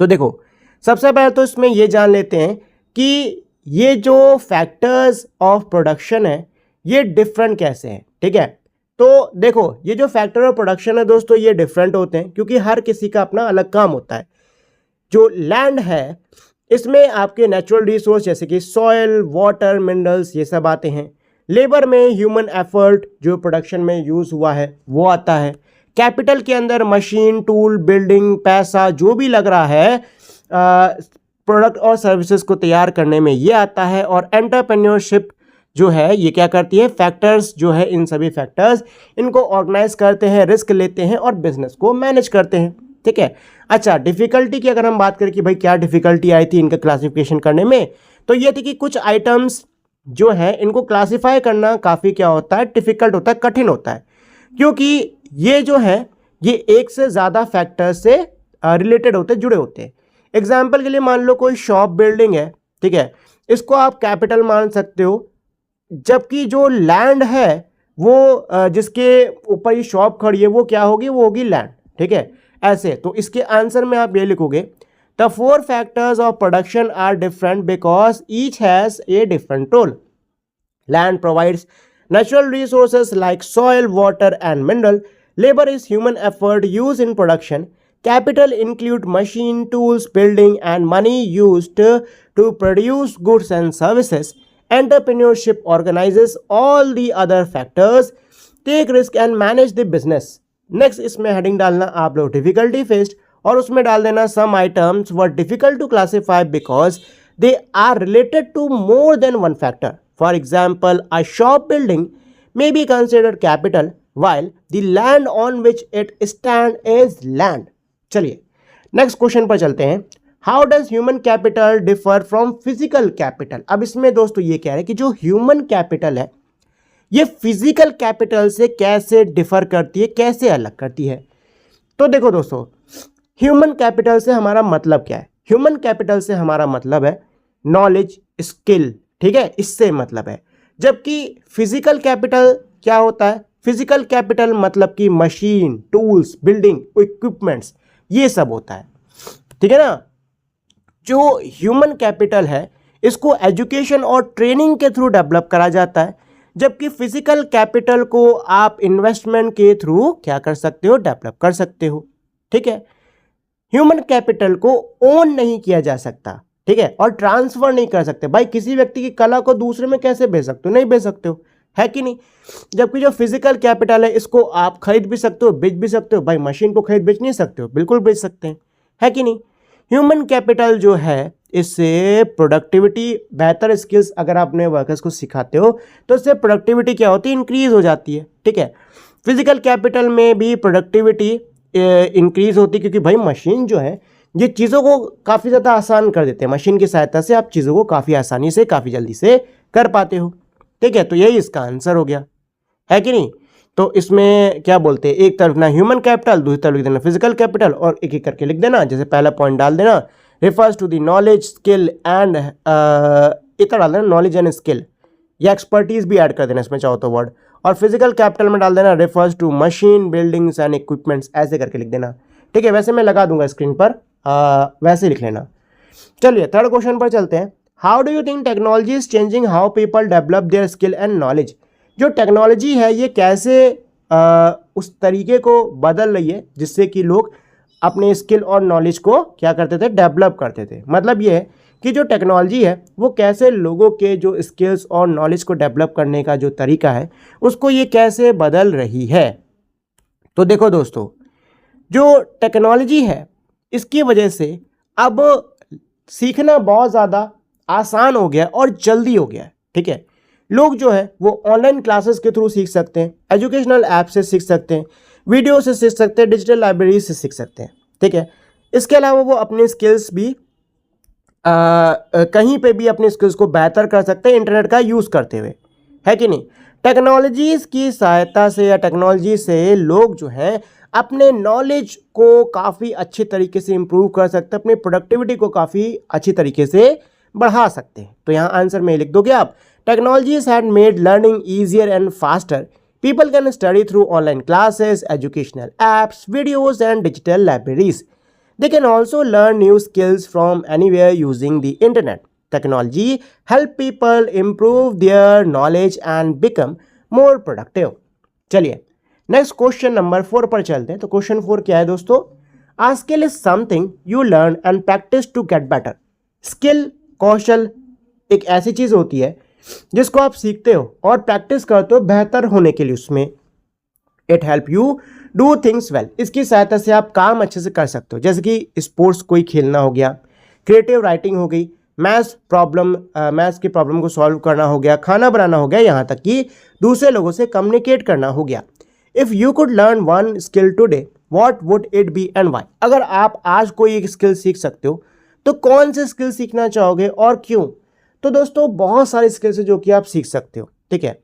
तो देखो, सबसे पहले तो इसमें ये जान लेते हैं कि ये जो फैक्टर्स ऑफ प्रोडक्शन है ये डिफरेंट कैसे हैं। ठीक है, तो देखो ये जो फैक्टर ऑफ प्रोडक्शन है दोस्तों ये डिफरेंट होते हैं क्योंकि हर किसी का अपना अलग काम होता है। जो लैंड है इसमें आपके नेचुरल रिसोर्स जैसे कि सॉयल, वाटर, मिनरल्स ये सब आते हैं। लेबर में ह्यूमन एफर्ट जो प्रोडक्शन में यूज़ हुआ है वो आता है। कैपिटल के अंदर मशीन, टूल, बिल्डिंग, पैसा जो भी लग रहा है प्रोडक्ट और सर्विसेज को तैयार करने में ये आता है। और एंटरप्रेन्योरशिप जो है ये क्या करती है, फैक्टर्स जो है इन सभी फैक्टर्स इनको ऑर्गेनाइज करते हैं, रिस्क लेते हैं और बिजनेस को मैनेज करते हैं। ठीक है, अच्छा डिफ़िकल्टी की अगर हम बात करें कि भाई क्या डिफ़िकल्टी आई थी इनका क्लासिफिकेशन करने में, तो ये थी कि कुछ आइटम्स जो है इनको क्लासीफाई करना काफ़ी क्या होता है, डिफ़िकल्ट होता है, कठिन होता है, क्योंकि ये जो है ये एक से ज़्यादा फैक्टर से रिलेटेड होते हैं, जुड़े होते हैं। एग्जाम्पल के लिए मान लो कोई शॉप बिल्डिंग है, ठीक है, इसको आप कैपिटल मान सकते हो, जबकि जो लैंड है वो जिसके ऊपर ये शॉप खड़ी है वो क्या होगी, वो होगी लैंड। ठीक है, ऐसे तो इसके आंसर में आप ये लिखोगे, the 4 factors of production are different because each has a different role. Land provides natural resources like soil, water and mineral. Labor is human effort used in production. Capital include machine, tools, building and money used to produce goods and services. Entrepreneurship organizes all the other factors, take risk and manage the business. Next इसमें heading डालना आप लोग difficulty faced और उसमें डाल देना some items were difficult to classify because they are related to more than one factor. For example, a shop building may be considered capital while the land on which it stands is land. चलिए next question पर चलते हैं। How does human capital differ from physical capital. अब इसमें दोस्तों ये कह रहे हैं कि जो ह्यूमन कैपिटल है ये फिजिकल कैपिटल से कैसे डिफर करती है, कैसे अलग करती है। तो देखो दोस्तों, ह्यूमन कैपिटल से हमारा मतलब क्या है। ह्यूमन कैपिटल से हमारा मतलब है नॉलेज, स्किल, ठीक है, इससे मतलब है। जबकि फिजिकल कैपिटल क्या होता है, फिजिकल कैपिटल मतलब कि मशीन, टूल्स, बिल्डिंग, इक्विपमेंट्स ये सब होता है। ठीक है ना। जो ह्यूमन कैपिटल है इसको एजुकेशन और ट्रेनिंग के थ्रू डेवलप करा जाता है, जबकि फिजिकल कैपिटल को आप इन्वेस्टमेंट के थ्रू क्या कर सकते हो, डेवलप कर सकते हो। ठीक है, ह्यूमन कैपिटल को ओन नहीं किया जा सकता, ठीक है, और ट्रांसफर नहीं कर सकते। भाई किसी व्यक्ति की कला को दूसरे में कैसे भेज सकते हो, नहीं भेज सकते हो, है कि नहीं। जबकि जो फिजिकल कैपिटल है इसको आप खरीद भी सकते हो, बेच भी सकते हो। भाई मशीन को खरीद बेच नहीं सकते हो, बिल्कुल बेच सकते हैं, है कि नहीं। ह्यूमन कैपिटल जो है इससे प्रोडक्टिविटी, बेहतर स्किल्स अगर आप अपने वर्कर्स को सिखाते हो तो इससे प्रोडक्टिविटी क्या होती है, इंक्रीज हो जाती है। ठीक है, फिजिकल कैपिटल में भी प्रोडक्टिविटी इंक्रीज होती है, क्योंकि भाई मशीन जो है ये चीज़ों को काफ़ी ज़्यादा आसान कर देते हैं। मशीन की सहायता से आप चीज़ों को काफ़ी आसानी से, काफ़ी जल्दी से कर पाते हो। ठीक है, तो यही इसका आंसर हो गया, है कि नहीं। तो इसमें क्या बोलते हैं, एक तरफ ना ह्यूमन कैपिटल, दूसरी तरफ लिख देना फिजिकल कैपिटल, और एक एक करके लिख देना। जैसे पहला पॉइंट डाल देना refers to the knowledge, skill and, इतना डाल देना नॉलेज एंड स्किल, या एक्सपर्टीज भी ऐड कर देना इसमें चाहो तो वर्ड। और फिजिकल कैपिटल में डाल देना refers to machine, buildings and equipments, ऐसे करके लिख देना। ठीक है, वैसे मैं लगा दूंगा स्क्रीन पर, वैसे लिख लेना। चलिए थर्ड क्वेश्चन पर चलते हैं। How do you think technology is changing how people develop their skill and knowledge. जो टेक्नोलॉजी है ये कैसे उस तरीके को बदल रही है जिससे कि लोग अपने स्किल और नॉलेज को क्या करते थे, डेवलप करते थे। मतलब ये है कि जो टेक्नोलॉजी है वो कैसे लोगों के जो स्किल्स और नॉलेज को डेवलप करने का जो तरीका है उसको ये कैसे बदल रही है। तो देखो दोस्तों, जो टेक्नोलॉजी है इसकी वजह से अब सीखना बहुत ज़्यादा आसान हो गया और जल्दी हो गया है। ठीक है, लोग जो है वो ऑनलाइन क्लासेस के थ्रू सीख सकते हैं, एजुकेशनल ऐप से सीख सकते हैं, वीडियो से सीख सकते हैं, डिजिटल लाइब्रेरी से सीख सकते हैं। ठीक है, इसके अलावा वो अपने स्किल्स भी कहीं पे भी अपने स्किल्स को बेहतर कर सकते हैं इंटरनेट का यूज़ करते हुए, है कि नहीं। टेक्नोलॉजीज़ की सहायता से या टेक्नोलॉजी से लोग जो हैं अपने नॉलेज को काफ़ी अच्छे तरीके से इम्प्रूव कर सकते हैं, अपनी प्रोडक्टिविटी को काफ़ी अच्छी तरीके से बढ़ा सकते हैं। तो यहाँ आंसर में लिख दोगे आप, technologies had made learning easier and faster, people can study through online classes, educational apps, videos and digital libraries. They can also learn new skills from anywhere using the internet. Technology help people improve their knowledge and become more productive. चलिए next question number 4 पर चलते हैं। तो question 4 क्या है दोस्तों, a skill is something you learn and practice to get better. Skill, कौशल एक ऐसी चीज होती है जिसको आप सीखते हो और प्रैक्टिस करते हो बेहतर होने के लिए उसमें। It help you do things well, इसकी सहायता से आप काम अच्छे से कर सकते हो, जैसे कि स्पोर्ट्स कोई खेलना हो गया, क्रिएटिव राइटिंग हो गई, मैथ्स की प्रॉब्लम को सॉल्व करना हो गया, खाना बनाना हो गया, यहाँ तक कि दूसरे लोगों से कम्युनिकेट करना हो गया। If you could learn one skill today what would it be and why. अगर आप आज कोई एक स्किल सीख सकते हो तो कौन से स्किल सीखना चाहोगे और क्यों। तो दोस्तों बहुत सारे स्किल्स है जो कि आप सीख सकते हो। ठीक है,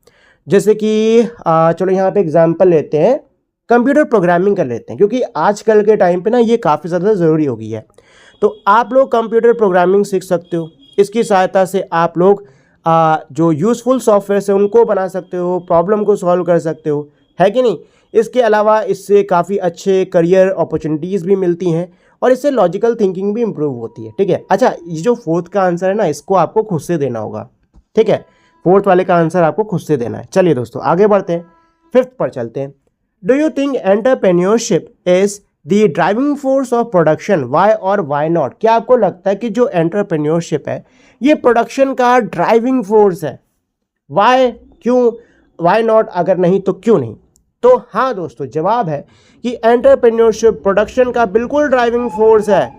जैसे कि चलो यहाँ पे एग्जांपल लेते हैं, कंप्यूटर प्रोग्रामिंग कर लेते हैं, क्योंकि आजकल के टाइम पे ना ये काफ़ी ज़्यादा ज़रूरी हो गई है। तो आप लोग कंप्यूटर प्रोग्रामिंग सीख सकते हो, इसकी सहायता से आप लोग जो यूज़फुल सॉफ्टवेयर है उनको बना सकते हो, प्रॉब्लम को सॉल्व कर सकते हो, है कि नहीं। इसके अलावा इससे काफ़ी अच्छे करियर अपॉर्चुनिटीज़ भी मिलती हैं और इससे लॉजिकल थिंकिंग भी इम्प्रूव होती है। ठीक है, अच्छा ये जो 4th का आंसर है ना इसको आपको खुद से देना होगा। ठीक है, 4th वाले का आंसर आपको खुद से देना है। चलिए दोस्तों आगे बढ़ते हैं, 5th पर चलते हैं। Do you think entrepreneurship is the driving force of production, why और वाई नॉट। क्या आपको लगता है कि जो एंटरप्रेन्योरशिप है ये प्रोडक्शन का ड्राइविंग फोर्स है, वाई क्यों, वाई नॉट अगर नहीं तो क्यों नहीं। तो हाँ दोस्तों, जवाब है कि एंटरप्रेन्योरशिप प्रोडक्शन का बिल्कुल ड्राइविंग फोर्स है,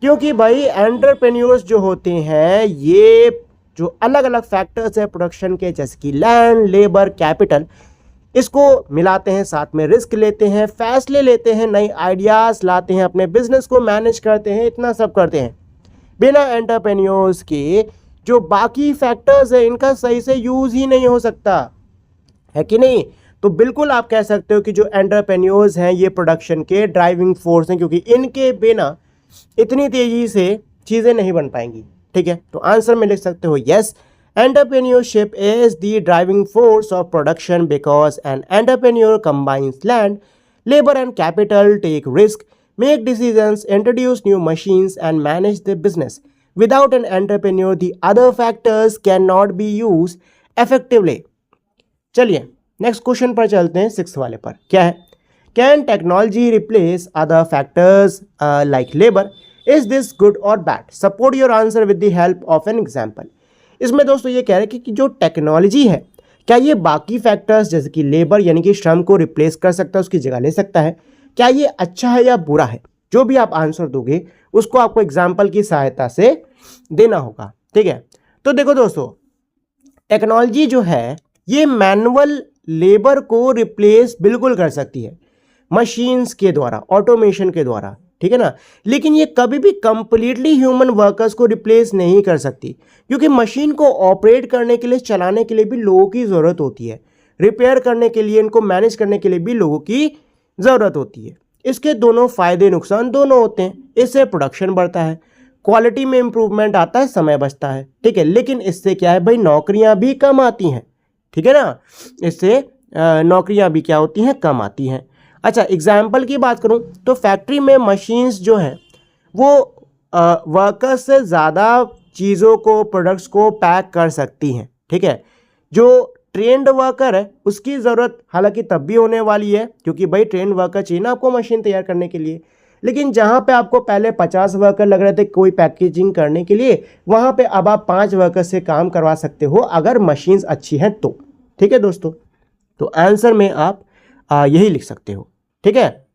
क्योंकि भाई एंटरप्रेन्योर्स जो होते हैं ये जो अलग अलग फैक्टर्स है प्रोडक्शन के, जैसे कि लैंड, लेबर, कैपिटल, इसको मिलाते हैं, साथ में रिस्क लेते हैं, फैसले लेते हैं, नई आइडियाज़ लाते हैं, अपने बिजनेस को मैनेज करते हैं, इतना सब करते हैं। बिना एंटरप्रेन्योर्स के जो बाकी फैक्टर्स है इनका सही से यूज़ ही नहीं हो सकता, है कि नहीं। तो बिल्कुल आप कह सकते हो कि जो एंटरप्रेन्योर्स हैं ये प्रोडक्शन के ड्राइविंग फोर्स हैं, क्योंकि इनके बिना इतनी तेज़ी से चीज़ें नहीं बन पाएंगी। ठीक है, तो आंसर में लिख सकते हो yes, entrepreneurship is the driving force of production because an entrepreneur combines land, labor and capital, take risk, make decisions, introduce new machines and manage the business. Without an entrepreneur, the other factors cannot be used effectively. चलिए next question पर चलते हैं, 6 वाले पर। क्या है, can technology replace other factors like labour, is this good और bad. Support your answer with the help of an example. इसमें दोस्तों ये कह रहे हैं कि जो टेक्नोलॉजी है क्या ये बाकी फैक्टर्स जैसे कि लेबर यानी कि श्रम को रिप्लेस कर सकता है, उसकी जगह ले सकता है, क्या ये अच्छा है या बुरा है। जो भी आप आंसर दोगे उसको आपको एग्जाम्पल की सहायता से देना होगा। ठीक है, तो देखो दोस्तों टेक्नोलॉजी जो है ये मैनुअल लेबर को रिप्लेस बिल्कुल कर सकती है मशीन्स के द्वारा, ऑटोमेशन के द्वारा, ठीक है ना। लेकिन ये कभी भी कंप्लीटली ह्यूमन वर्कर्स को रिप्लेस नहीं कर सकती, क्योंकि मशीन को ऑपरेट करने के लिए, चलाने के लिए भी लोगों की ज़रूरत होती है, रिपेयर करने के लिए, इनको मैनेज करने के लिए भी लोगों की ज़रूरत होती है। इसके दोनों फ़ायदे नुकसान दोनों होते हैं। इससे प्रोडक्शन बढ़ता है, क्वालिटी में इंप्रूवमेंट आता है, समय बचता है, ठीक है। लेकिन इससे क्या है भाई, नौकरियां भी कम आती हैं, ठीक है ना। इससे नौकरियां भी क्या होती हैं, कम आती हैं। अच्छा एग्जाम्पल की बात करूं तो फैक्ट्री में मशीन्स जो हैं वो वर्कर्स से ज़्यादा चीज़ों को, प्रोडक्ट्स को पैक कर सकती हैं, ठीक है। जो ट्रेंड वर्कर है उसकी ज़रूरत हालांकि तब भी होने वाली है, क्योंकि भाई ट्रेंड वर्कर चाहिए ना आपको मशीन तैयार करने के लिए, लेकिन जहां पे आपको पहले 50 वर्कर लग रहे थे कोई पैकेजिंग करने के लिए, वहां पे अब आप 5 वर्कर से काम करवा सकते हो अगर मशीन्स अच्छी हैं तो। ठीक है दोस्तों, तो आंसर में आप यही लिख सकते हो। ठीक है,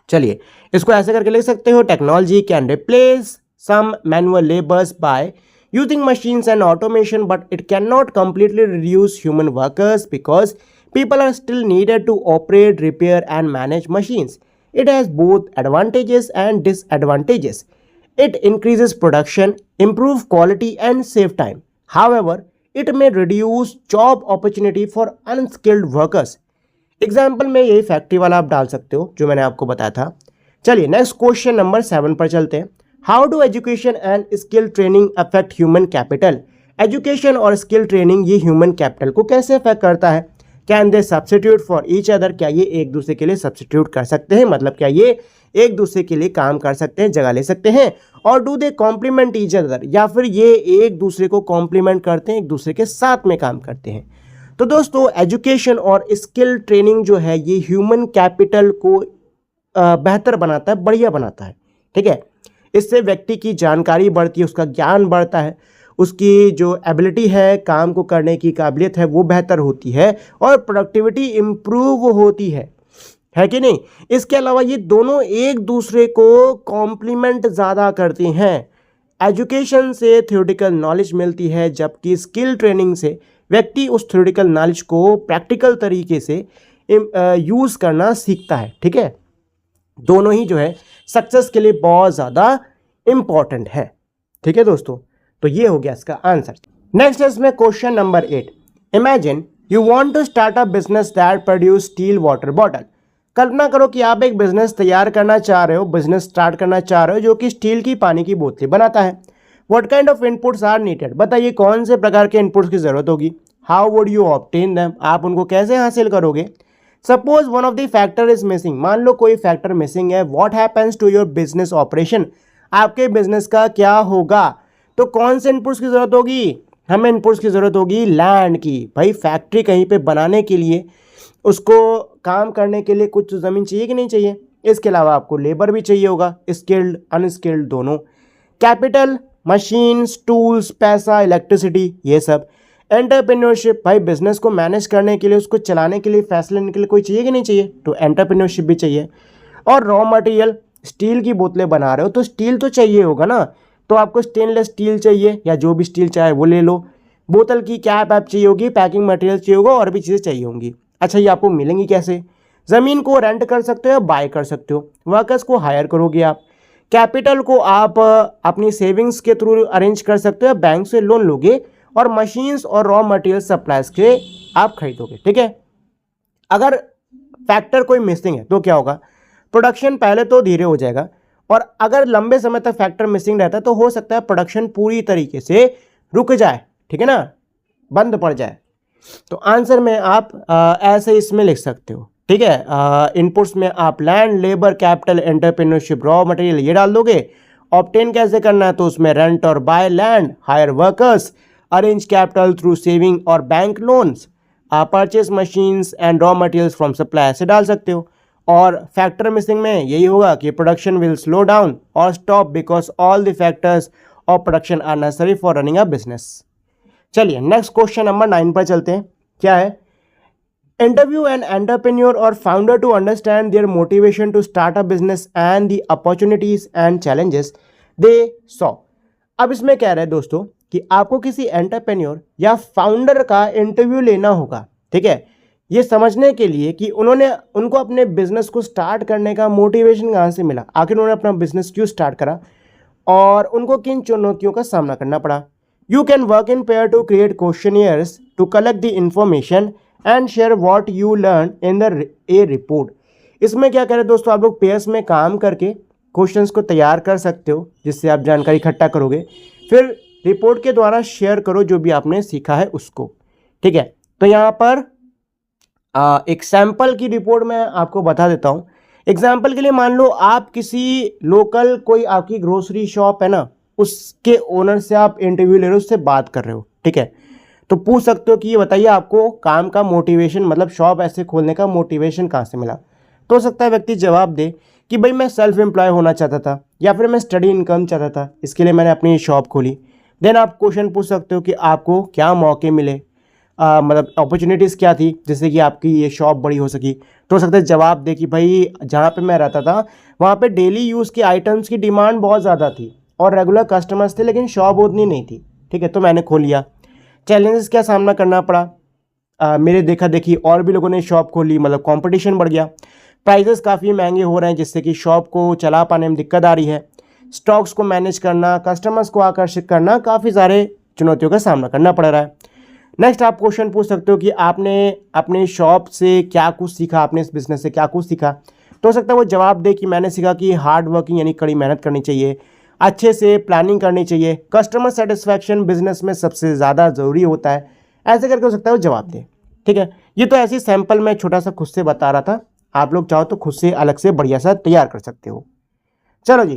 चलिए इसको ऐसे करके लिख सकते हो, technology can replace some manual labours by using machines and automation, but it cannot completely reduce human workers because people are still needed to operate, repair and manage machines. It has both advantages and disadvantages. It increases production, improve quality and save time. However, it may reduce job opportunity for unskilled workers. Example में यही factory वाला आप डाल सकते हो जो मैंने आपको बताया था। चलिए नेक्स्ट क्वेश्चन नंबर 7 पर चलते हैं। How do education and skill training affect human capital? Education और स्किल ट्रेनिंग ये ह्यूमन कैपिटल को कैसे अफेक्ट करता है? Can they substitute for each other? क्या ये एक दूसरे के लिए सब्स्टिट्यूट कर सकते हैं, मतलब क्या ये एक दूसरे के लिए काम कर सकते हैं, जगह ले सकते हैं? और do they complement each other, या फिर ये एक दूसरे को कॉम्प्लीमेंट करते हैं, एक दूसरे के साथ में काम करते हैं? तो दोस्तों एजुकेशन और स्किल ट्रेनिंग जो है ये ह्यूमन कैपिटल को बेहतर बनाता है, बढ़िया बनाता है। ठीक है, इससे व्यक्ति की जानकारी बढ़ती है, उसका ज्ञान बढ़ता है, उसकी जो एबिलिटी है, काम को करने की काबिलियत है वो बेहतर होती है और प्रोडक्टिविटी इम्प्रूव होती है कि नहीं? इसके अलावा ये दोनों एक दूसरे को कॉम्प्लीमेंट ज़्यादा करते हैं। एजुकेशन से थ्योरेटिकल नॉलेज मिलती है, जबकि स्किल ट्रेनिंग से व्यक्ति उस थ्योरेटिकल नॉलेज को प्रैक्टिकल तरीके से यूज़ करना सीखता है। ठीक है, दोनों ही जो है सक्सेस के लिए बहुत ज़्यादा इंपॉर्टेंट है। ठीक है दोस्तों, तो ये हो गया इसका आंसर। नेक्स्ट है इसमें question number 8। Imagine you want to start a business that produce steel water bottle. कल्पना करो कि आप एक बिजनेस तैयार करना चाह रहे हो, बिजनेस स्टार्ट करना चाह रहे हो जो कि स्टील की पानी की बोतलें बनाता है। What kind of inputs are needed? बताइए कौन से प्रकार के इनपुट्स की जरूरत होगी। How would you obtain them? आप उनको कैसे हासिल करोगे? Suppose one of the factor is missing, मान लो कोई फैक्टर मिसिंग है। What happens to your business operation? आपके बिजनेस का क्या होगा? तो कौन से इनपुट्स की जरूरत होगी? हमें इनपुट्स की जरूरत होगी लैंड की। भाई फैक्ट्री कहीं पे बनाने के लिए, उसको काम करने के लिए कुछ ज़मीन चाहिए कि नहीं चाहिए? इसके अलावा आपको लेबर भी चाहिए होगा, स्किल्ड अनस्किल्ड दोनों। कैपिटल, मशीन्स, टूल्स, पैसा, इलेक्ट्रिसिटी, ये सब। एंटरप्रेन्योरशिप, भाई बिजनेस को मैनेज करने के लिए, उसको चलाने के लिए, फैसले लेने के लिए कोई चाहिए कि नहीं चाहिए? तो एंटरप्रेन्योरशिप भी चाहिए। और रॉ मटेरियल, स्टील की बोतलें बना रहे हो तो स्टील तो चाहिए होगा ना, तो आपको स्टेनलेस स्टील चाहिए या जो भी स्टील चाहे वो ले लो। बोतल की कैप ऐप चाहिए होगी, पैकिंग मटेरियल चाहिए होगा और भी चीज़ें चाहिए होंगी। अच्छा, ये आपको मिलेंगी कैसे? ज़मीन को रेंट कर सकते हो या बाय कर सकते हो, वर्कर्स को हायर करोगे आप। कैपिटल को आप अपनी सेविंग्स के थ्रू अरेंज कर सकते हो, बैंक से लोन लोगे और मशीन्स और रॉ मटेरियल सप्लाईज के आप खरीदोगे। ठीक है, अगर फैक्टर कोई मिसिंग है तो क्या होगा? प्रोडक्शन पहले तो धीरे हो जाएगा, और अगर लंबे समय तक फैक्टर मिसिंग रहता है तो हो सकता है प्रोडक्शन पूरी तरीके से रुक जाए। ठीक है ना, बंद पड़ जाए। तो आंसर में आप ऐसे इसमें लिख सकते हो। ठीक है, इनपुट्स में आप land, labour, capital, entrepreneurship, raw material ये डाल दोगे। ऑब्टेन कैसे करना है तो उसमें रेंट और buy land, hire workers, arrange capital through saving और bank loans, purchase machines and raw materials from supply से डाल सकते हो। और फैक्टर मिसिंग में यही होगा कि प्रोडक्शन विल स्लो डाउन और stop because all the factors of production are necessary for running a business. चलिए नेक्स्ट क्वेश्चन नंबर 9 पर चलते हैं। क्या है? इंटरव्यू एन एंटरप्रेन्योर और founder to understand their motivation to start a business and the opportunities and challenges they saw. अब इसमें कह रहे हैं दोस्तों कि आपको किसी एंटरप्रेन्योर या फाउंडर का इंटरव्यू लेना होगा। ठीक है, ये समझने के लिए कि उनको अपने बिजनेस को स्टार्ट करने का मोटिवेशन कहाँ से मिला, आखिर उन्होंने अपना बिजनेस क्यों स्टार्ट करा और उनको किन चुनौतियों का सामना करना पड़ा। You can work in pair to create questionnaires to collect the information and share what you learn in the a report. इसमें क्या करें दोस्तों, आप लोग पेयर्स में काम करके क्वेश्चंस को तैयार कर सकते हो, जिससे आप जानकारी इकट्ठा करोगे, फिर रिपोर्ट के द्वारा शेयर करो जो भी आपने सीखा है उसको। ठीक है, तो यहाँ पर एक सैंपल की रिपोर्ट मैं आपको बता देता हूँ। एग्जाम्पल के लिए मान लो आप किसी लोकल कोई आपकी ग्रोसरी शॉप है ना, उसके ओनर से आप इंटरव्यू ले रहे हो, उससे बात कर रहे हो। ठीक है, तो पूछ सकते हो कि ये बताइए आपको काम का मोटिवेशन, मतलब शॉप ऐसे खोलने का मोटिवेशन कहाँ से मिला। तो हो सकता है व्यक्ति जवाब दे कि भाई मैं सेल्फ एम्प्लॉय होना चाहता था या फिर मैं स्टडी इनकम चाहता था, इसके लिए मैंने अपनी शॉप खोली। देन आप क्वेश्चन पूछ सकते हो कि आपको क्या मौके मिले, मतलब अपॉर्चुनिटीज़ क्या थी जिससे कि आपकी ये शॉप बड़ी हो सकी। तो हो सकता है जवाब दे कि भाई जहाँ पे मैं रहता था वहाँ पे डेली यूज़ के आइटम्स की डिमांड बहुत ज़्यादा थी और रेगुलर कस्टमर्स थे, लेकिन शॉप उतनी नहीं थी। ठीक है, तो मैंने खोल लिया। चैलेंजेस क्या सामना करना पड़ा, मेरे देखा देखी और भी लोगों ने शॉप खोली, मतलब कंपटीशन बढ़ गया। प्राइजेस काफ़ी महंगे हो रहे हैं जिससे कि शॉप को चला पाने में दिक्कत आ रही है। स्टॉक्स को मैनेज करना, कस्टमर्स को आकर्षित करना, काफ़ी सारे चुनौतियों का सामना करना पड़ रहा है। नेक्स्ट आप क्वेश्चन पूछ सकते हो कि आपने अपने शॉप से क्या कुछ सीखा, आपने इस बिजनेस से क्या कुछ सीखा। तो हो सकता है वो जवाब दे कि मैंने सीखा कि हार्ड वर्किंग यानी कड़ी मेहनत करनी चाहिए, अच्छे से प्लानिंग करनी चाहिए, कस्टमर सेटिस्फैक्शन बिजनेस में सबसे ज़्यादा ज़रूरी होता है। ऐसे करके हो सकता है वो जवाब दे। ठीक है, ये तो ऐसी सैंपल मैं छोटा सा खुद से बता रहा था, आप लोग चाहो तो खुद से अलग से बढ़िया सा तैयार कर सकते हो। चलो जी,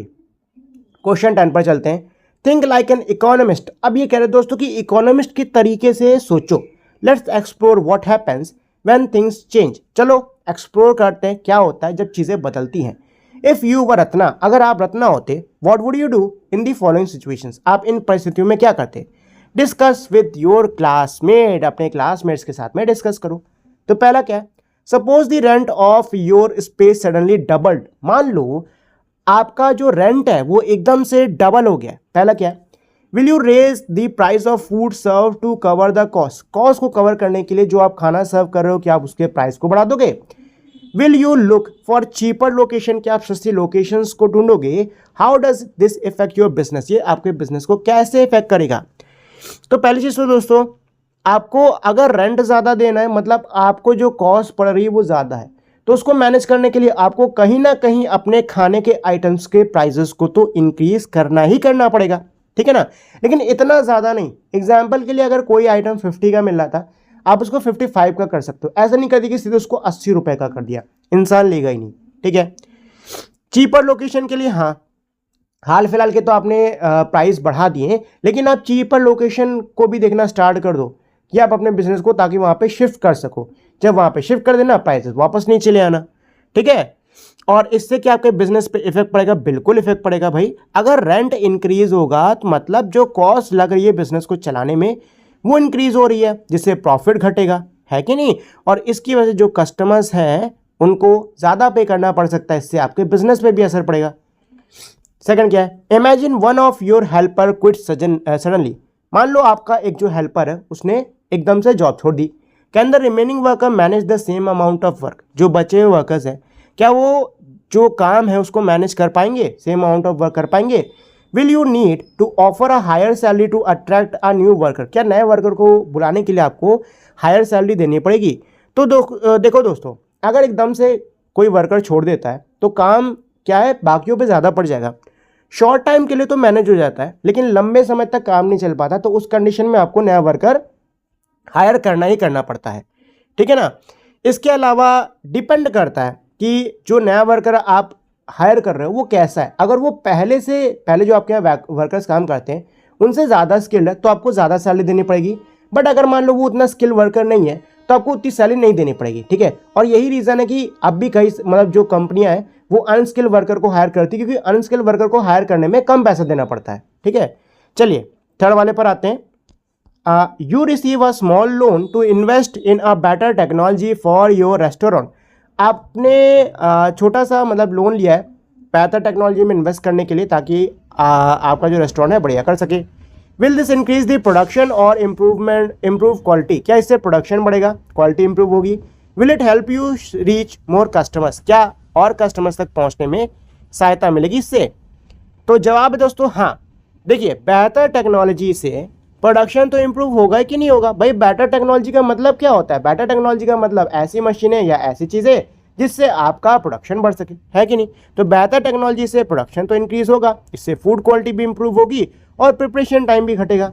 क्वेश्चन 10 पर चलते हैं। Think like an economist. अब ये कह रहे दोस्तों कि इकोनॉमिस्ट के तरीके से सोचो। Let's explore what happens when things change. चलो एक्सप्लोर करते हैं क्या होता है जब चीज़ें बदलती हैं। इफ़ यू वर रत्ना, अगर आप रत्ना होते, what would you do in the following situations. आप इन परिस्थितियों में क्या करते। डिस्कस विद योर क्लासमेट, अपने क्लासमेट्स के साथ में डिस्कस करो। तो पहला क्या है, suppose the rent of your space suddenly doubled. मान लो आपका जो रेंट है वो एकदम से डबल हो गया। पहला क्या है, will you raise the price of food serve to cover the cost. Cost को कवर करने के लिए जो आप खाना सर्व कर रहे हो, क्या आप उसके प्राइस को बढ़ा दोगे। Will you look for cheaper location, क्या आप सस्ती लोकेशंस को ढूंढोगे। How does this effect your business, ये आपके बिजनेस को कैसे इफेक्ट करेगा। तो पहली चीज तो दोस्तों, आपको अगर रेंट ज़्यादा देना है, मतलब आपको जो कॉस्ट पड़ रही है वो ज़्यादा है, तो उसको मैनेज करने के लिए आपको कहीं ना कहीं अपने खाने के आइटम्स के प्राइजेस को तो इंक्रीज करना ही करना पड़ेगा। ठीक है ना, लेकिन इतना ज़्यादा नहीं। एग्जाम्पल के लिए अगर कोई आइटम 50 का मिल रहा था, आप उसको 55 का कर सकते हो। ऐसा नहीं कर दिया कि सीधे उसको 80 रुपए का कर दिया, इंसान लेगा ही नहीं। ठीक है, चीपर लोकेशन के लिए हाँ, हाल फिलहाल के तो आपने प्राइस बढ़ा दिए, लेकिन आप चीपर लोकेशन को भी देखना स्टार्ट कर दो कि आप अपने बिजनेस को ताकि वहाँ पे शिफ्ट कर सको। जब वहाँ पे शिफ्ट कर देना, प्राइसेस वापस नहीं चले आना। ठीक है, और इससे क्या आपके बिजनेस पे इफेक्ट पड़ेगा, बिल्कुल इफेक्ट पड़ेगा भाई। अगर रेंट इंक्रीज होगा तो मतलब जो कॉस्ट लग रही है बिजनेस को चलाने में वो इंक्रीज हो रही है, जिससे प्रॉफिट घटेगा, है कि नहीं। और इसकी वजह से जो कस्टमर्स हैं उनको ज़्यादा पे करना पड़ सकता है, इससे आपके बिजनेस पे भी असर पड़ेगा। सेकंड क्या है, imagine one of your helper quit suddenly. मान लो आपका एक जो हेल्पर है उसने एकदम से जॉब छोड़ दी। Can the remaining worker manage the same amount of work. जो बचे हुए वर्कर्स हैं, क्या वो जो काम है उसको मैनेज कर पाएंगे, सेम अमाउंट ऑफ वर्क कर पाएंगे। Will you need to offer a higher salary to attract a new worker. क्या नए वर्कर को बुलाने के लिए आपको हायर सैलरी देनी पड़ेगी। तो देखो दोस्तों, अगर एकदम से कोई वर्कर छोड़ देता है तो काम क्या है, बाकियों पे ज़्यादा पड़ जाएगा। शॉर्ट टाइम के लिए तो मैनेज हो जाता है, लेकिन लंबे समय तक काम नहीं चल पाता, तो उस कंडीशन में आपको नया वर्कर हायर करना ही करना पड़ता है। ठीक है ना। इसके अलावा डिपेंड करता है कि जो नया वर्कर आप हायर कर रहे हो वो कैसा है। अगर वो पहले जो आपके यहाँ वर्कर्स काम करते हैं उनसे ज़्यादा स्किल्ड है तो आपको ज़्यादा सैलरी देनी पड़ेगी। बट अगर मान लो वो उतना स्किल वर्कर नहीं है तो आपको उतनी सैलरी नहीं देनी पड़ेगी। ठीक है, और यही रीज़न है कि अब भी कई मतलब जो कंपनियां हैं वो अनस्किल वर्कर को हायर करती है, क्योंकि अनस्किल वर्कर को हायर करने में कम पैसा देना पड़ता है। ठीक है, चलिए थर्ड वाले पर आते हैं। You receive a small loan to invest in a better technology for your restaurant. आपने छोटा सा मतलब लोन लिया है बेहतर टेक्नोलॉजी में इन्वेस्ट करने के लिए, ताकि आपका जो रेस्टोरेंट है बढ़िया कर सके। Will this increase the production और इम्प्रूव क्वालिटी। क्या इससे प्रोडक्शन बढ़ेगा, क्वालिटी इंप्रूव होगी। Will it help you reach more customers. क्या और कस्टमर्स तक पहुंचने में सहायता मिलेगी इससे। तो जवाब है दोस्तों हाँ। देखिए, बेहतर टेक्नोलॉजी से प्रोडक्शन तो इंप्रूव होगा कि नहीं होगा। भाई बेटर टेक्नोलॉजी का मतलब क्या होता है, बेटर टेक्नोलॉजी का मतलब ऐसी मशीनें या ऐसी चीज़ें जिससे आपका प्रोडक्शन बढ़ सके, है कि नहीं। तो बेहतर टेक्नोलॉजी से प्रोडक्शन तो इंक्रीज होगा, इससे फूड क्वालिटी भी इंप्रूव होगी और प्रिपरेशन टाइम भी घटेगा,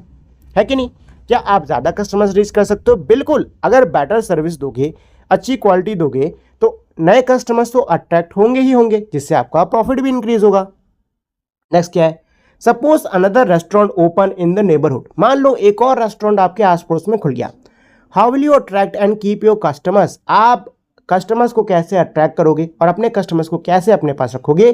है कि नहीं। क्या आप ज़्यादा कस्टमर्स रीच कर सकते हो, बिल्कुल। अगर बेटर सर्विस दोगे, अच्छी क्वालिटी दोगे तो नए कस्टमर्स तो अट्रैक्ट होंगे ही होंगे, जिससे आपका प्रॉफिट भी इंक्रीज होगा। नेक्स्ट क्या है, suppose another restaurant open in the neighbourhood. मान लो एक और रेस्टोरेंट आपके आस पड़ोस में खुल गया। How will you attract and keep your customers. आप कस्टमर्स को कैसे अट्रैक्ट करोगे और अपने कस्टमर्स को कैसे अपने पास रखोगे?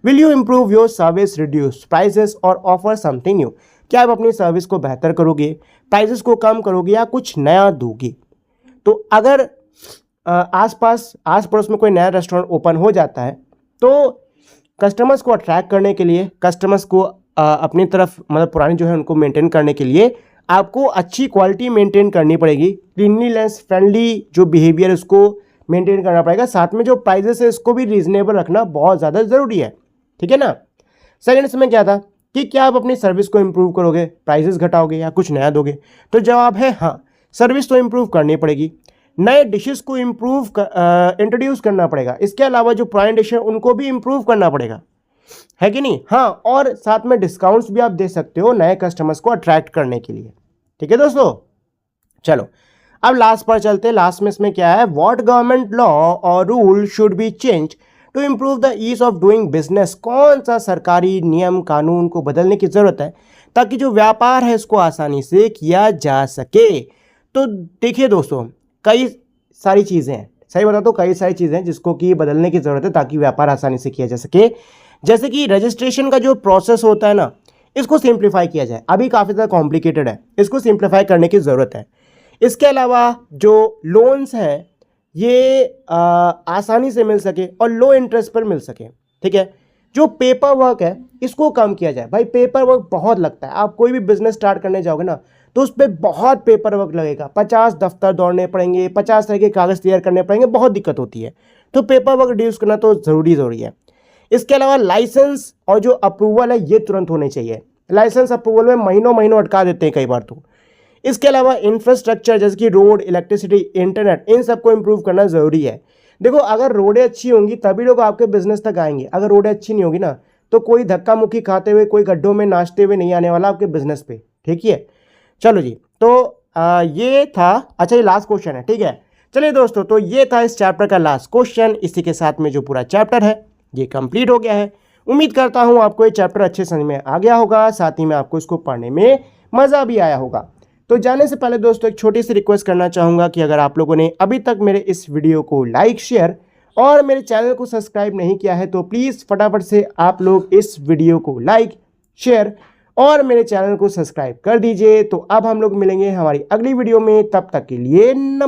Will you improve your service, reduce prices और ऑफर समथिंग न्यू? क्या आप अपनी सर्विस को बेहतर करोगे, प्राइसेस को कम करोगे या कुछ नया दोगे? तो अगर आस पड़ोस में कोई नया रेस्टोरेंट ओपन हो जाता है तो कस्टमर्स को अट्रैक्ट करने के लिए, कस्टमर्स को अपनी तरफ मतलब पुरानी जो है उनको मेंटेन करने के लिए आपको अच्छी क्वालिटी मेंटेन करनी पड़ेगी, क्लीनलीनेस, फ्रेंडली जो बिहेवियर उसको मेंटेन करना पड़ेगा, साथ में जो प्राइजेस है इसको भी रीजनेबल रखना बहुत ज़्यादा ज़रूरी है, ठीक है ना। सेकंड इसमें क्या था कि क्या आप अपनी सर्विस को इम्प्रूव करोगे, प्राइजेस घटाओगे या कुछ नया दोगे? तो जवाब है हाँ, सर्विस तो इम्प्रूव करनी पड़ेगी, नए डिशेस को इंट्रोड्यूस करना पड़ेगा, इसके अलावा जो पुराने डिश है उनको भी इम्प्रूव करना पड़ेगा, है कि नहीं? हाँ, और साथ में डिस्काउंट्स भी आप दे सकते हो नए कस्टमर्स को अट्रैक्ट करने के लिए, ठीक है दोस्तों। चलो अब लास्ट पर चलते हैं। लास्ट में इसमें क्या है, व्हाट गवर्नमेंट लॉ और rule should be change to improve the ease of doing business? कौन सा सरकारी नियम कानून को बदलने की जरूरत है ताकि जो व्यापार है इसको आसानी से किया जा सके? तो देखिए दोस्तों, कई सारी चीज़ें हैं, सही बता तो कई सारी चीज़ें हैं जिसको कि बदलने की ज़रूरत है ताकि व्यापार आसानी से किया जा सके। जैसे कि रजिस्ट्रेशन का जो प्रोसेस होता है ना, इसको सिंप्लीफाई किया जाए, अभी काफ़ी ज़्यादा कॉम्प्लिकेटेड है, इसको सिंप्लीफाई करने की ज़रूरत है। इसके अलावा जो लोन्स हैं ये आसानी से मिल सके और लो इंटरेस्ट पर मिल सके, ठीक है। जो पेपर वर्क है इसको कम किया जाए। भाई पेपर वर्क बहुत लगता है, आप कोई भी बिजनेस स्टार्ट करने जाओगे ना तो उस पर बहुत पेपर वर्क लगेगा, 50 दफ्तर दौड़ने पड़ेंगे, 50 तरह के कागज़ तैयार करने पड़ेंगे, बहुत दिक्कत होती है। तो पेपर वर्क रिड्यूस करना तो ज़रूरी है। इसके अलावा लाइसेंस और जो अप्रूवल है ये तुरंत होने चाहिए, लाइसेंस अप्रूवल में महीनों अटका देते हैं कई बार तो। इसके अलावा इंफ्रास्ट्रक्चर जैसे कि रोड, इलेक्ट्रिसिटी, इंटरनेट, इन सबको इंप्रूव करना ज़रूरी है। देखो अगर रोडें अच्छी होंगी तभी लोग आपके बिजनेस तक आएंगे, अगर रोडें अच्छी नहीं होगी ना तो कोई धक्का मुक्की खाते हुए, कोई गड्ढों में नाचते हुए नहीं आने वाला आपके बिजनेस पे, ठीक है। चलो जी, तो ये था, अच्छा ये लास्ट क्वेश्चन है, ठीक है। चलिए दोस्तों, तो ये था इस चैप्टर का लास्ट क्वेश्चन। इसी के साथ में जो पूरा चैप्टर है ये कंप्लीट हो गया है। उम्मीद करता हूँ आपको ये चैप्टर अच्छे समझ में आ गया होगा, साथ ही में आपको इसको पढ़ने में मज़ा भी आया होगा। तो जाने से पहले दोस्तों एक छोटी सी रिक्वेस्ट करना चाहूँगा कि अगर आप लोगों ने अभी तक मेरे इस वीडियो को लाइक, शेयर और मेरे चैनल को सब्सक्राइब नहीं किया है तो प्लीज़ फटाफट से आप लोग इस वीडियो को लाइक, शेयर और मेरे चैनल को सब्सक्राइब कर दीजिए। तो अब हम लोग मिलेंगे हमारी अगली वीडियो में, तब तक के लिए